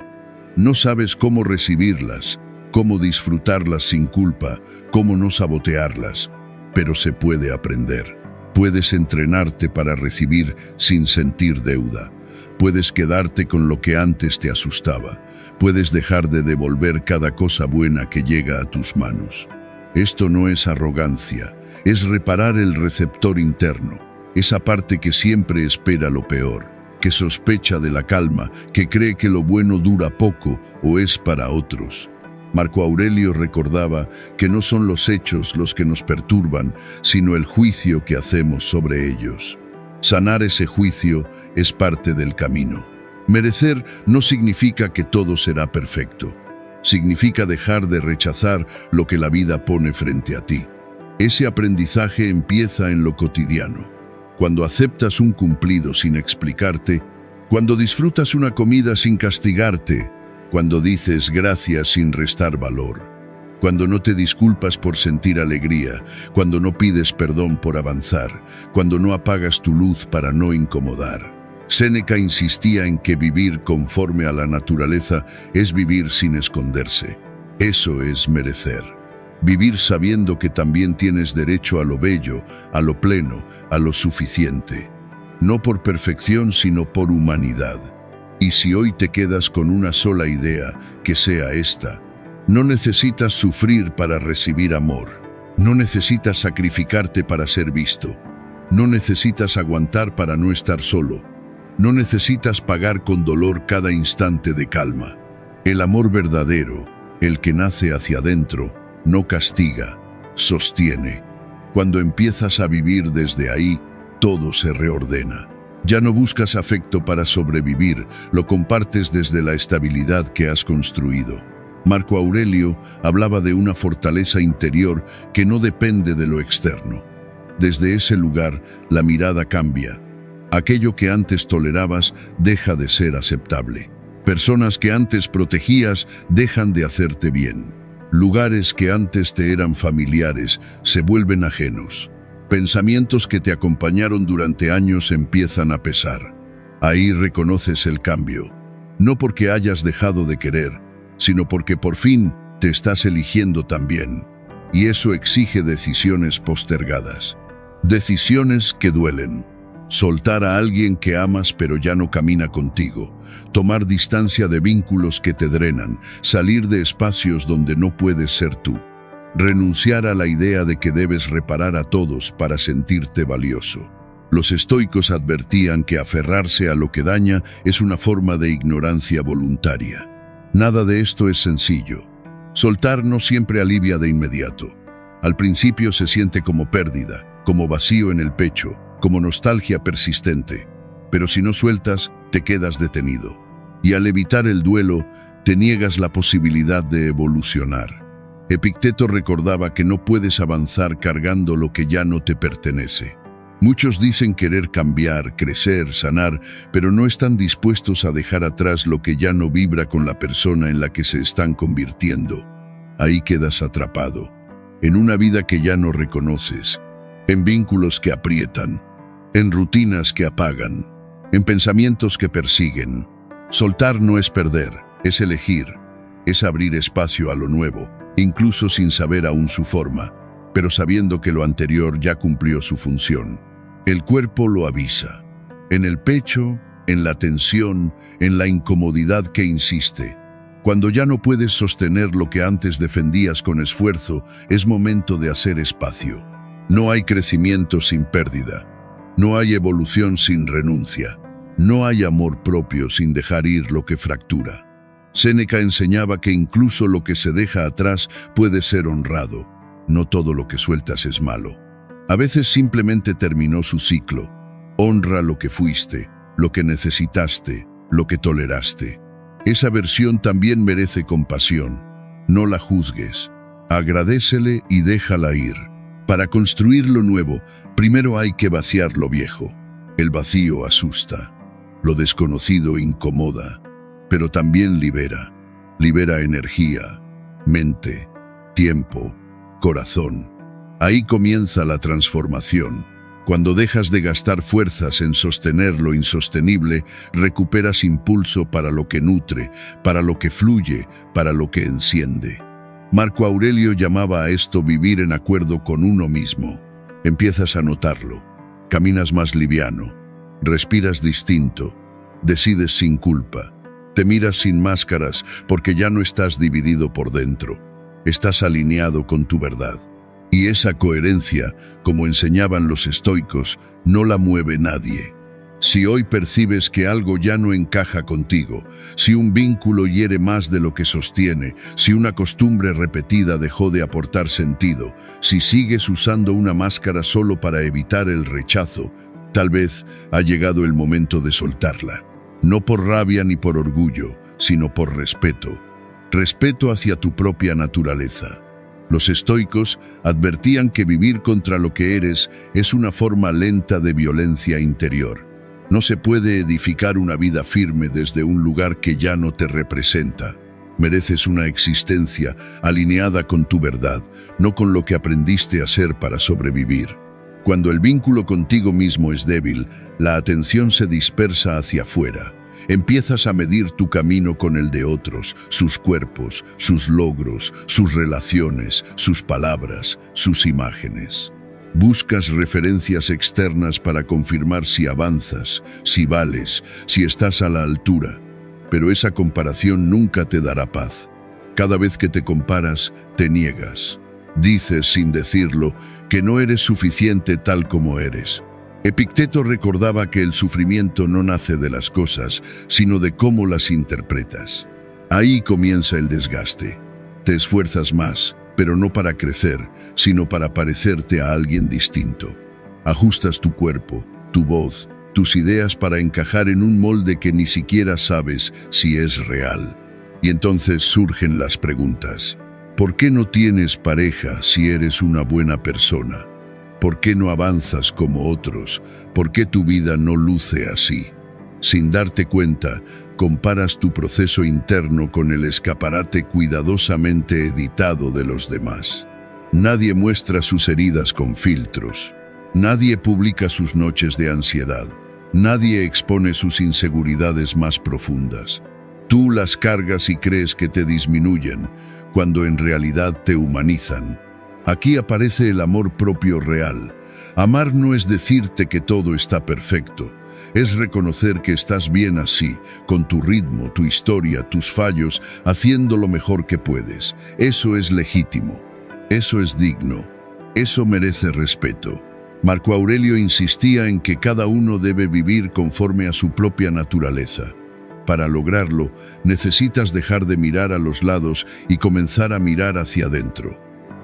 No sabes cómo recibirlas, cómo disfrutarlas sin culpa, cómo no sabotearlas, pero se puede aprender. Puedes entrenarte para recibir sin sentir deuda. Puedes quedarte con lo que antes te asustaba. Puedes dejar de devolver cada cosa buena que llega a tus manos. Esto no es arrogancia, es reparar el receptor interno, esa parte que siempre espera lo peor, que sospecha de la calma, que cree que lo bueno dura poco o es para otros. Marco Aurelio recordaba que no son los hechos los que nos perturban, sino el juicio que hacemos sobre ellos. Sanar ese juicio es parte del camino. Merecer no significa que todo será perfecto. Significa dejar de rechazar lo que la vida pone frente a ti. Ese aprendizaje empieza en lo cotidiano. Cuando aceptas un cumplido sin explicarte, cuando disfrutas una comida sin castigarte, cuando dices gracias sin restar valor, cuando no te disculpas por sentir alegría, cuando no pides perdón por avanzar, cuando no apagas tu luz para no incomodar. Séneca insistía en que vivir conforme a la naturaleza es vivir sin esconderse. Eso es merecer. Vivir sabiendo que también tienes derecho a lo bello, a lo pleno, a lo suficiente. No por perfección, sino por humanidad. Y si hoy te quedas con una sola idea, que sea esta: no necesitas sufrir para recibir amor. No necesitas sacrificarte para ser visto. No necesitas aguantar para no estar solo. No necesitas pagar con dolor cada instante de calma. El amor verdadero, el que nace hacia adentro, no castiga, sostiene. Cuando empiezas a vivir desde ahí, todo se reordena. Ya no buscas afecto para sobrevivir, lo compartes desde la estabilidad que has construido. Marco Aurelio hablaba de una fortaleza interior que no depende de lo externo. Desde ese lugar, la mirada cambia. Aquello que antes tolerabas deja de ser aceptable. Personas que antes protegías dejan de hacerte bien. Lugares que antes te eran familiares se vuelven ajenos. Pensamientos que te acompañaron durante años empiezan a pesar. Ahí reconoces el cambio. No porque hayas dejado de querer, sino porque por fin te estás eligiendo también. Y eso exige decisiones postergadas. Decisiones que duelen. Soltar a alguien que amas pero ya no camina contigo. Tomar distancia de vínculos que te drenan. Salir de espacios donde no puedes ser tú. Renunciar a la idea de que debes reparar a todos para sentirte valioso. Los estoicos advertían que aferrarse a lo que daña es una forma de ignorancia voluntaria. Nada de esto es sencillo. Soltar no siempre alivia de inmediato. Al principio se siente como pérdida, como vacío en el pecho, como nostalgia persistente. Pero si no sueltas, te quedas detenido. Y al evitar el duelo, te niegas la posibilidad de evolucionar. Epicteto recordaba que no puedes avanzar cargando lo que ya no te pertenece. Muchos dicen querer cambiar, crecer, sanar, pero no están dispuestos a dejar atrás lo que ya no vibra con la persona en la que se están convirtiendo. Ahí quedas atrapado, en una vida que ya no reconoces, en vínculos que aprietan, en rutinas que apagan, en pensamientos que persiguen. Soltar no es perder, es elegir, es abrir espacio a lo nuevo, incluso sin saber aún su forma, pero sabiendo que lo anterior ya cumplió su función. El cuerpo lo avisa, en el pecho, en la tensión, en la incomodidad que insiste. Cuando ya no puedes sostener lo que antes defendías con esfuerzo, es momento de hacer espacio. No hay crecimiento sin pérdida, no hay evolución sin renuncia, no hay amor propio sin dejar ir lo que fractura. Séneca enseñaba que incluso lo que se deja atrás puede ser honrado. No todo lo que sueltas es malo. A veces simplemente terminó su ciclo. Honra lo que fuiste, lo que necesitaste, lo que toleraste. Esa versión también merece compasión. No la juzgues. Agradécele y déjala ir. Para construir lo nuevo, primero hay que vaciar lo viejo. El vacío asusta. Lo desconocido incomoda, pero también libera. Libera energía, mente, tiempo, corazón. Ahí comienza la transformación. Cuando dejas de gastar fuerzas en sostener lo insostenible, recuperas impulso para lo que nutre, para lo que fluye, para lo que enciende. Marco Aurelio llamaba a esto vivir en acuerdo con uno mismo. Empiezas a notarlo. Caminas más liviano. Respiras distinto. Decides sin culpa. Te miras sin máscaras porque ya no estás dividido por dentro. Estás alineado con tu verdad. Y esa coherencia, como enseñaban los estoicos, no la mueve nadie. Si hoy percibes que algo ya no encaja contigo, si un vínculo hiere más de lo que sostiene, si una costumbre repetida dejó de aportar sentido, si sigues usando una máscara solo para evitar el rechazo, tal vez ha llegado el momento de soltarla. No por rabia ni por orgullo, sino por respeto. Respeto hacia tu propia naturaleza. Los estoicos advertían que vivir contra lo que eres es una forma lenta de violencia interior. No se puede edificar una vida firme desde un lugar que ya no te representa. Mereces una existencia alineada con tu verdad, no con lo que aprendiste a ser para sobrevivir. Cuando el vínculo contigo mismo es débil, la atención se dispersa hacia afuera. Empiezas a medir tu camino con el de otros, sus cuerpos, sus logros, sus relaciones, sus palabras, sus imágenes. Buscas referencias externas para confirmar si avanzas, si vales, si estás a la altura. Pero esa comparación nunca te dará paz. Cada vez que te comparas, te niegas. Dices, sin decirlo, que no eres suficiente tal como eres. Epicteto recordaba que el sufrimiento no nace de las cosas, sino de cómo las interpretas. Ahí comienza el desgaste. Te esfuerzas más, pero no para crecer, sino para parecerte a alguien distinto. Ajustas tu cuerpo, tu voz, tus ideas para encajar en un molde que ni siquiera sabes si es real. Y entonces surgen las preguntas. ¿Por qué no tienes pareja si eres una buena persona? ¿Por qué no avanzas como otros? ¿Por qué tu vida no luce así? Sin darte cuenta, comparas tu proceso interno con el escaparate cuidadosamente editado de los demás. Nadie muestra sus heridas con filtros. Nadie publica sus noches de ansiedad. Nadie expone sus inseguridades más profundas. Tú las cargas y crees que te disminuyen, cuando en realidad te humanizan. Aquí aparece el amor propio real. Amar no es decirte que todo está perfecto. Es reconocer que estás bien así, con tu ritmo, tu historia, tus fallos, haciendo lo mejor que puedes. Eso es legítimo. Eso es digno. Eso merece respeto. Marco Aurelio insistía en que cada uno debe vivir conforme a su propia naturaleza. Para lograrlo, necesitas dejar de mirar a los lados y comenzar a mirar hacia adentro.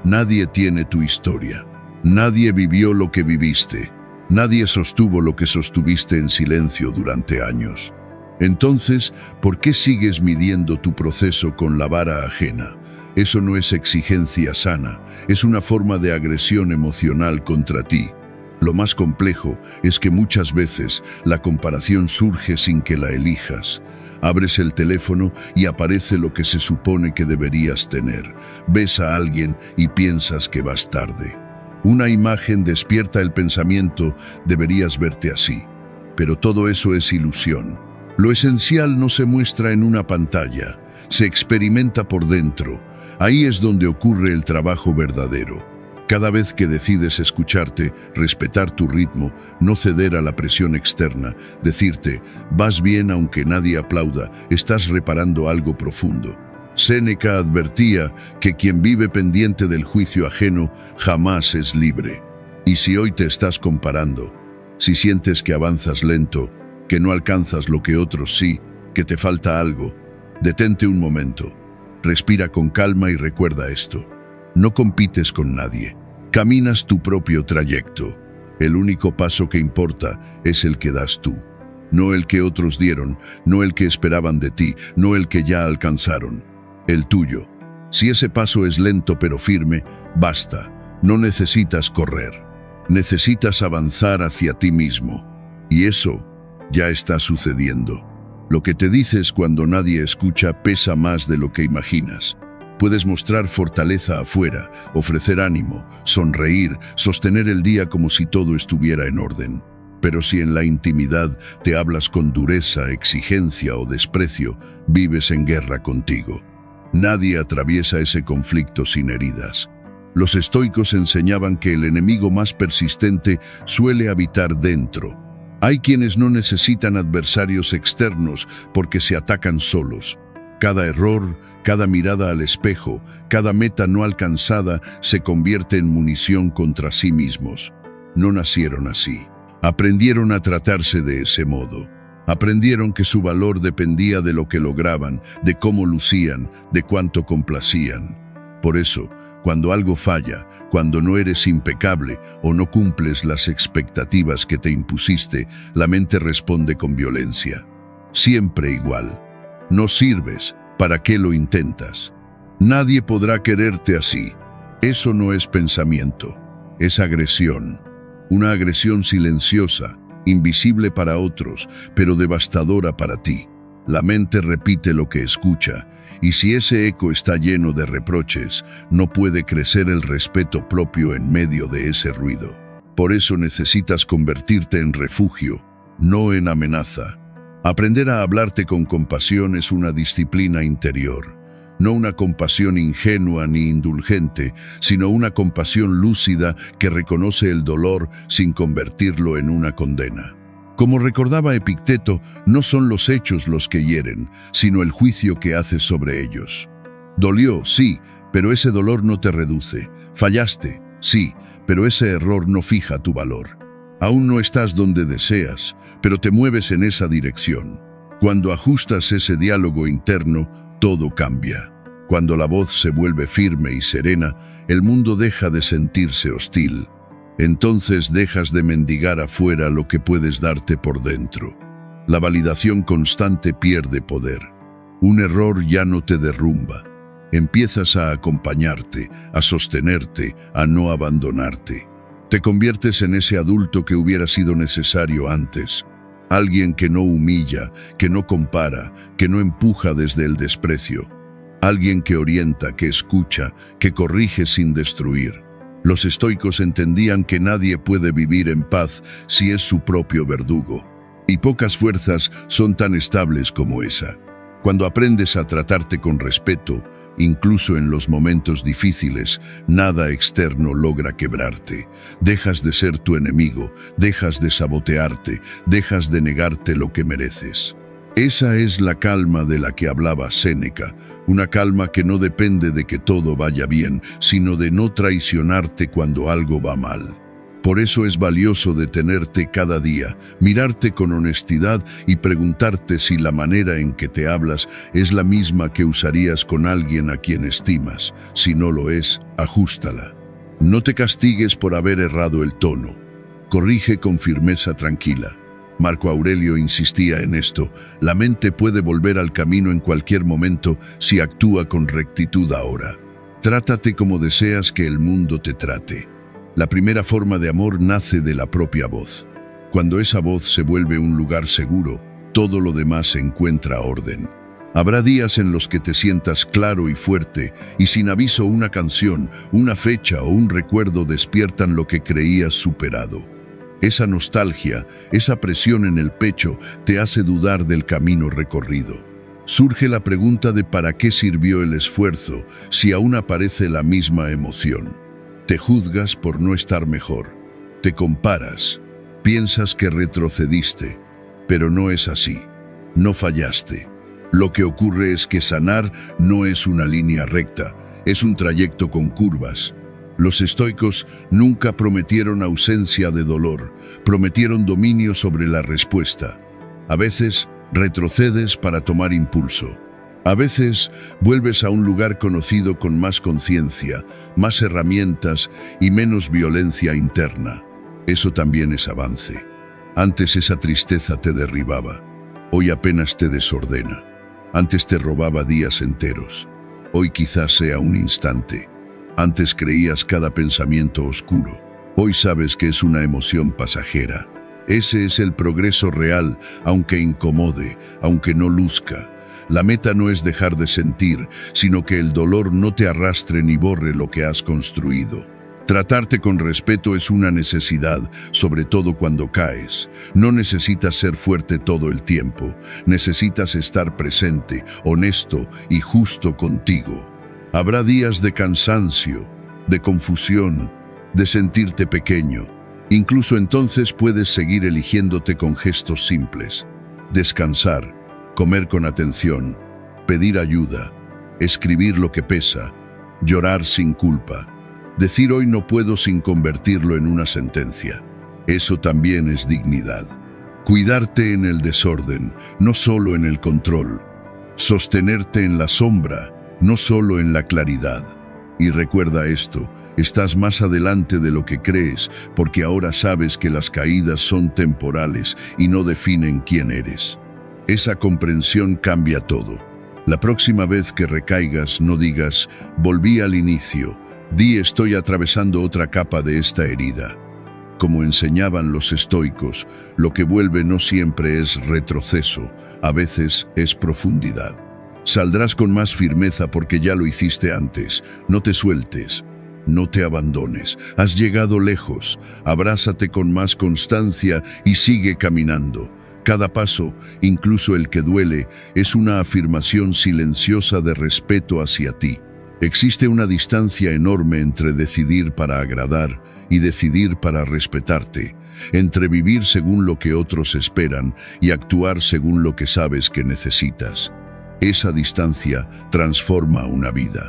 Nadie tiene tu historia. Nadie vivió lo que viviste. Nadie sostuvo lo que sostuviste en silencio durante años. Entonces, ¿por qué sigues midiendo tu proceso con la vara ajena? Eso no es exigencia sana, es una forma de agresión emocional contra ti. Lo más complejo es que muchas veces la comparación surge sin que la elijas. Abres el teléfono y aparece lo que se supone que deberías tener. Ves a alguien y piensas que vas tarde. Una imagen despierta el pensamiento, deberías verte así. Pero todo eso es ilusión. Lo esencial no se muestra en una pantalla, se experimenta por dentro. Ahí es donde ocurre el trabajo verdadero. Cada vez que decides escucharte, respetar tu ritmo, no ceder a la presión externa, decirte, vas bien aunque nadie aplauda, estás reparando algo profundo. Séneca advertía que quien vive pendiente del juicio ajeno jamás es libre. Y si hoy te estás comparando, si sientes que avanzas lento, que no alcanzas lo que otros sí, que te falta algo, detente un momento, respira con calma y recuerda esto. No compites con nadie, caminas tu propio trayecto. El único paso que importa es el que das tú. No el que otros dieron, no el que esperaban de ti, no el que ya alcanzaron. El tuyo. Si ese paso es lento pero firme, basta. No necesitas correr. Necesitas avanzar hacia ti mismo. Y eso ya está sucediendo. Lo que te dices cuando nadie escucha pesa más de lo que imaginas. Puedes mostrar fortaleza afuera, ofrecer ánimo, sonreír, sostener el día como si todo estuviera en orden. Pero si en la intimidad te hablas con dureza, exigencia o desprecio, vives en guerra contigo. Nadie atraviesa ese conflicto sin heridas. Los estoicos enseñaban que el enemigo más persistente suele habitar dentro. Hay quienes no necesitan adversarios externos porque se atacan solos. Cada error, cada mirada al espejo, cada meta no alcanzada se convierte en munición contra sí mismos. No nacieron así. Aprendieron a tratarse de ese modo. Aprendieron que su valor dependía de lo que lograban, de cómo lucían, de cuánto complacían. Por eso, cuando algo falla, cuando no eres impecable o no cumples las expectativas que te impusiste, la mente responde con violencia. Siempre igual. No sirves, ¿para qué lo intentas? Nadie podrá quererte así. Eso no es pensamiento, es agresión. Una agresión silenciosa, invisible para otros, pero devastadora para ti. La mente repite lo que escucha, y si ese eco está lleno de reproches, no puede crecer el respeto propio en medio de ese ruido. Por eso necesitas convertirte en refugio, no en amenaza. Aprender a hablarte con compasión es una disciplina interior. No una compasión ingenua ni indulgente, sino una compasión lúcida que reconoce el dolor sin convertirlo en una condena. Como recordaba Epicteto, no son los hechos los que hieren, sino el juicio que haces sobre ellos. Dolió, sí, pero ese dolor no te reduce. Fallaste, sí, pero ese error no fija tu valor. Aún no estás donde deseas, pero te mueves en esa dirección. Cuando ajustas ese diálogo interno, todo cambia. Cuando la voz se vuelve firme y serena, el mundo deja de sentirse hostil. Entonces dejas de mendigar afuera lo que puedes darte por dentro. La validación constante pierde poder. Un error ya no te derrumba. Empiezas a acompañarte, a sostenerte, a no abandonarte. Te conviertes en ese adulto que hubiera sido necesario antes. Alguien que no humilla, que no compara, que no empuja desde el desprecio. Alguien que orienta, que escucha, que corrige sin destruir. Los estoicos entendían que nadie puede vivir en paz si es su propio verdugo. Y pocas fuerzas son tan estables como esa. Cuando aprendes a tratarte con respeto, Incluso en los momentos difíciles, nada externo logra quebrarte. Dejas de ser tu enemigo, dejas de sabotearte, dejas de negarte lo que mereces. Esa es la calma de la que hablaba Séneca, una calma que no depende de que todo vaya bien, sino de no traicionarte cuando algo va mal. Por eso es valioso detenerte cada día, mirarte con honestidad y preguntarte si la manera en que te hablas es la misma que usarías con alguien a quien estimas. Si no lo es, ajústala. No te castigues por haber errado el tono. Corrige con firmeza tranquila. Marco Aurelio insistía en esto: la mente puede volver al camino en cualquier momento si actúa con rectitud ahora. Trátate como deseas que el mundo te trate. La primera forma de amor nace de la propia voz. Cuando esa voz se vuelve un lugar seguro, todo lo demás encuentra orden. Habrá días en los que te sientas claro y fuerte, y sin aviso una canción, una fecha o un recuerdo despiertan lo que creías superado. Esa nostalgia, esa presión en el pecho, te hace dudar del camino recorrido. Surge la pregunta de ¿para qué sirvió el esfuerzo si aún aparece la misma emoción? Te juzgas por no estar mejor, te comparas, piensas que retrocediste, pero no es así, no fallaste. Lo que ocurre es que sanar no es una línea recta, es un trayecto con curvas. Los estoicos nunca prometieron ausencia de dolor, prometieron dominio sobre la respuesta. A veces retrocedes para tomar impulso. A veces vuelves a un lugar conocido con más conciencia, más herramientas y menos violencia interna. Eso también es avance. Antes esa tristeza te derribaba, hoy apenas te desordena. Antes te robaba días enteros, hoy quizás sea un instante. Antes creías cada pensamiento oscuro, hoy sabes que es una emoción pasajera. Ese es el progreso real, aunque incomode, aunque no luzca. La meta no es dejar de sentir, sino que el dolor no te arrastre ni borre lo que has construido. Tratarte con respeto es una necesidad, sobre todo cuando caes. No necesitas ser fuerte todo el tiempo, necesitas estar presente, honesto y justo contigo. Habrá días de cansancio, de confusión, de sentirte pequeño. Incluso entonces puedes seguir eligiéndote con gestos simples. Descansar, comer con atención, pedir ayuda, escribir lo que pesa, llorar sin culpa, decir hoy no puedo sin convertirlo en una sentencia. Eso también es dignidad. Cuidarte en el desorden, no solo en el control. Sostenerte en la sombra, no solo en la claridad. Y recuerda esto, estás más adelante de lo que crees, porque ahora sabes que las caídas son temporales y no definen quién eres. Esa comprensión cambia todo. La próxima vez que recaigas, no digas, volví al inicio, di estoy atravesando otra capa de esta herida. Como enseñaban los estoicos, lo que vuelve no siempre es retroceso, a veces es profundidad. Saldrás con más firmeza porque ya lo hiciste antes. No te sueltes, no te abandones. Has llegado lejos, abrázate con más constancia y sigue caminando. Cada paso, incluso el que duele, es una afirmación silenciosa de respeto hacia ti. Existe una distancia enorme entre decidir para agradar y decidir para respetarte, entre vivir según lo que otros esperan y actuar según lo que sabes que necesitas. Esa distancia transforma una vida.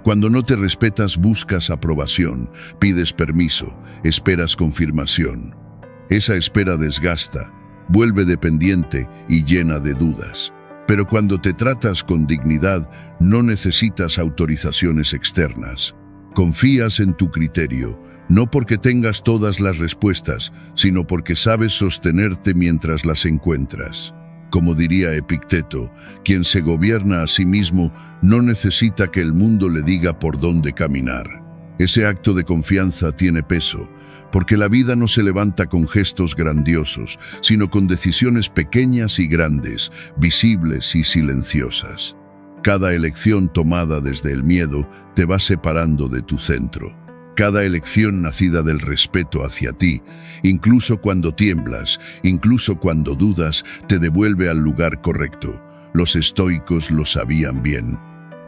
Cuando no te respetas, buscas aprobación, pides permiso, esperas confirmación. Esa espera desgasta, vuelve dependiente y llena de dudas. Pero cuando te tratas con dignidad, no necesitas autorizaciones externas. Confías en tu criterio, no porque tengas todas las respuestas, sino porque sabes sostenerte mientras las encuentras. Como diría Epicteto, quien se gobierna a sí mismo no necesita que el mundo le diga por dónde caminar. Ese acto de confianza tiene peso, porque la vida no se levanta con gestos grandiosos, sino con decisiones pequeñas y grandes, visibles y silenciosas. Cada elección tomada desde el miedo te va separando de tu centro. Cada elección nacida del respeto hacia ti, incluso cuando tiemblas, incluso cuando dudas, te devuelve al lugar correcto. Los estoicos lo sabían bien.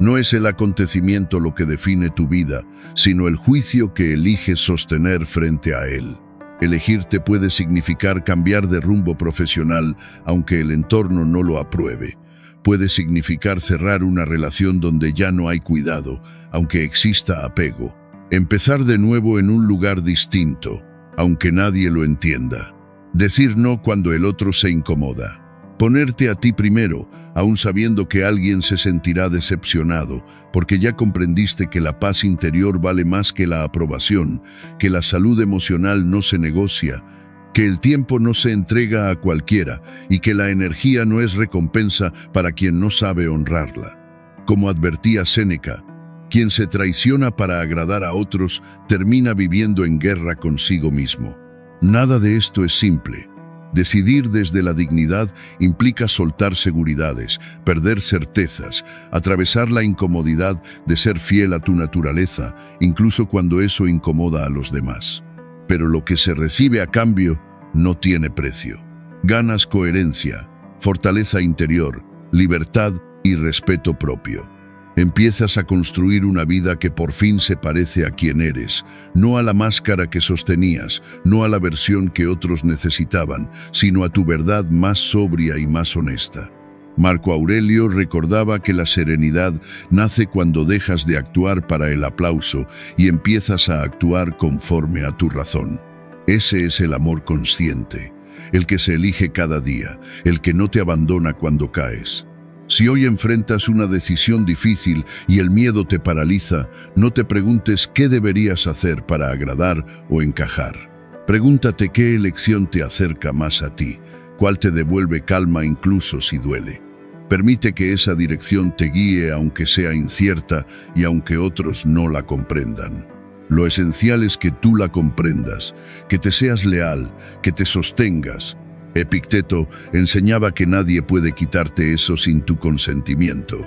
No es el acontecimiento lo que define tu vida, sino el juicio que eliges sostener frente a él. Elegirte puede significar cambiar de rumbo profesional, aunque el entorno no lo apruebe. Puede significar cerrar una relación donde ya no hay cuidado, aunque exista apego. Empezar de nuevo en un lugar distinto, aunque nadie lo entienda. Decir no cuando el otro se incomoda. Ponerte a ti primero, aun sabiendo que alguien se sentirá decepcionado, porque ya comprendiste que la paz interior vale más que la aprobación, que la salud emocional no se negocia, que el tiempo no se entrega a cualquiera y que la energía no es recompensa para quien no sabe honrarla. Como advertía Séneca, quien se traiciona para agradar a otros termina viviendo en guerra consigo mismo. Nada de esto es simple. Decidir desde la dignidad implica soltar seguridades, perder certezas, atravesar la incomodidad de ser fiel a tu naturaleza, incluso cuando eso incomoda a los demás. Pero lo que se recibe a cambio no tiene precio. Ganas coherencia, fortaleza interior, libertad y respeto propio. Empiezas a construir una vida que por fin se parece a quien eres, no a la máscara que sostenías, no a la versión que otros necesitaban, sino a tu verdad más sobria y más honesta. Marco Aurelio recordaba que la serenidad nace cuando dejas de actuar para el aplauso y empiezas a actuar conforme a tu razón. Ese es el amor consciente, el que se elige cada día, el que no te abandona cuando caes. Si hoy enfrentas una decisión difícil y el miedo te paraliza, no te preguntes qué deberías hacer para agradar o encajar. Pregúntate qué elección te acerca más a ti, cuál te devuelve calma incluso si duele. Permite que esa dirección te guíe aunque sea incierta y aunque otros no la comprendan. Lo esencial es que tú la comprendas, que te seas leal, que te sostengas. Epicteto enseñaba que nadie puede quitarte eso sin tu consentimiento.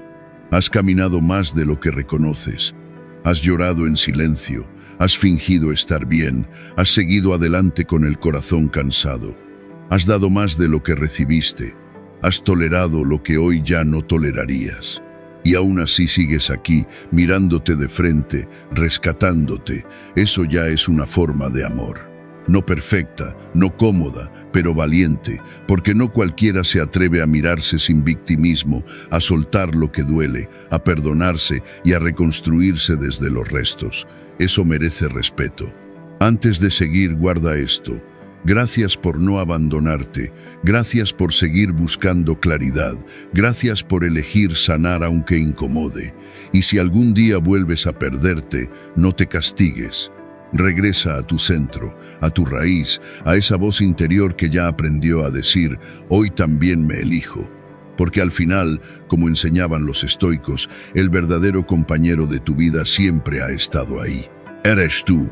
Has caminado más de lo que reconoces. Has llorado en silencio, has fingido estar bien, has seguido adelante con el corazón cansado. Has dado más de lo que recibiste. Has tolerado lo que hoy ya no tolerarías. Y aún así sigues aquí, mirándote de frente, rescatándote. Eso ya es una forma de amor. No perfecta, no cómoda, pero valiente, porque no cualquiera se atreve a mirarse sin victimismo, a soltar lo que duele, a perdonarse y a reconstruirse desde los restos. Eso merece respeto. Antes de seguir, guarda esto. Gracias por no abandonarte, gracias por seguir buscando claridad, gracias por elegir sanar aunque incomode. Y si algún día vuelves a perderte, no te castigues. Regresa a tu centro, a tu raíz, a esa voz interior que ya aprendió a decir, hoy también me elijo. Porque al final, como enseñaban los estoicos, el verdadero compañero de tu vida siempre ha estado ahí. Eres tú.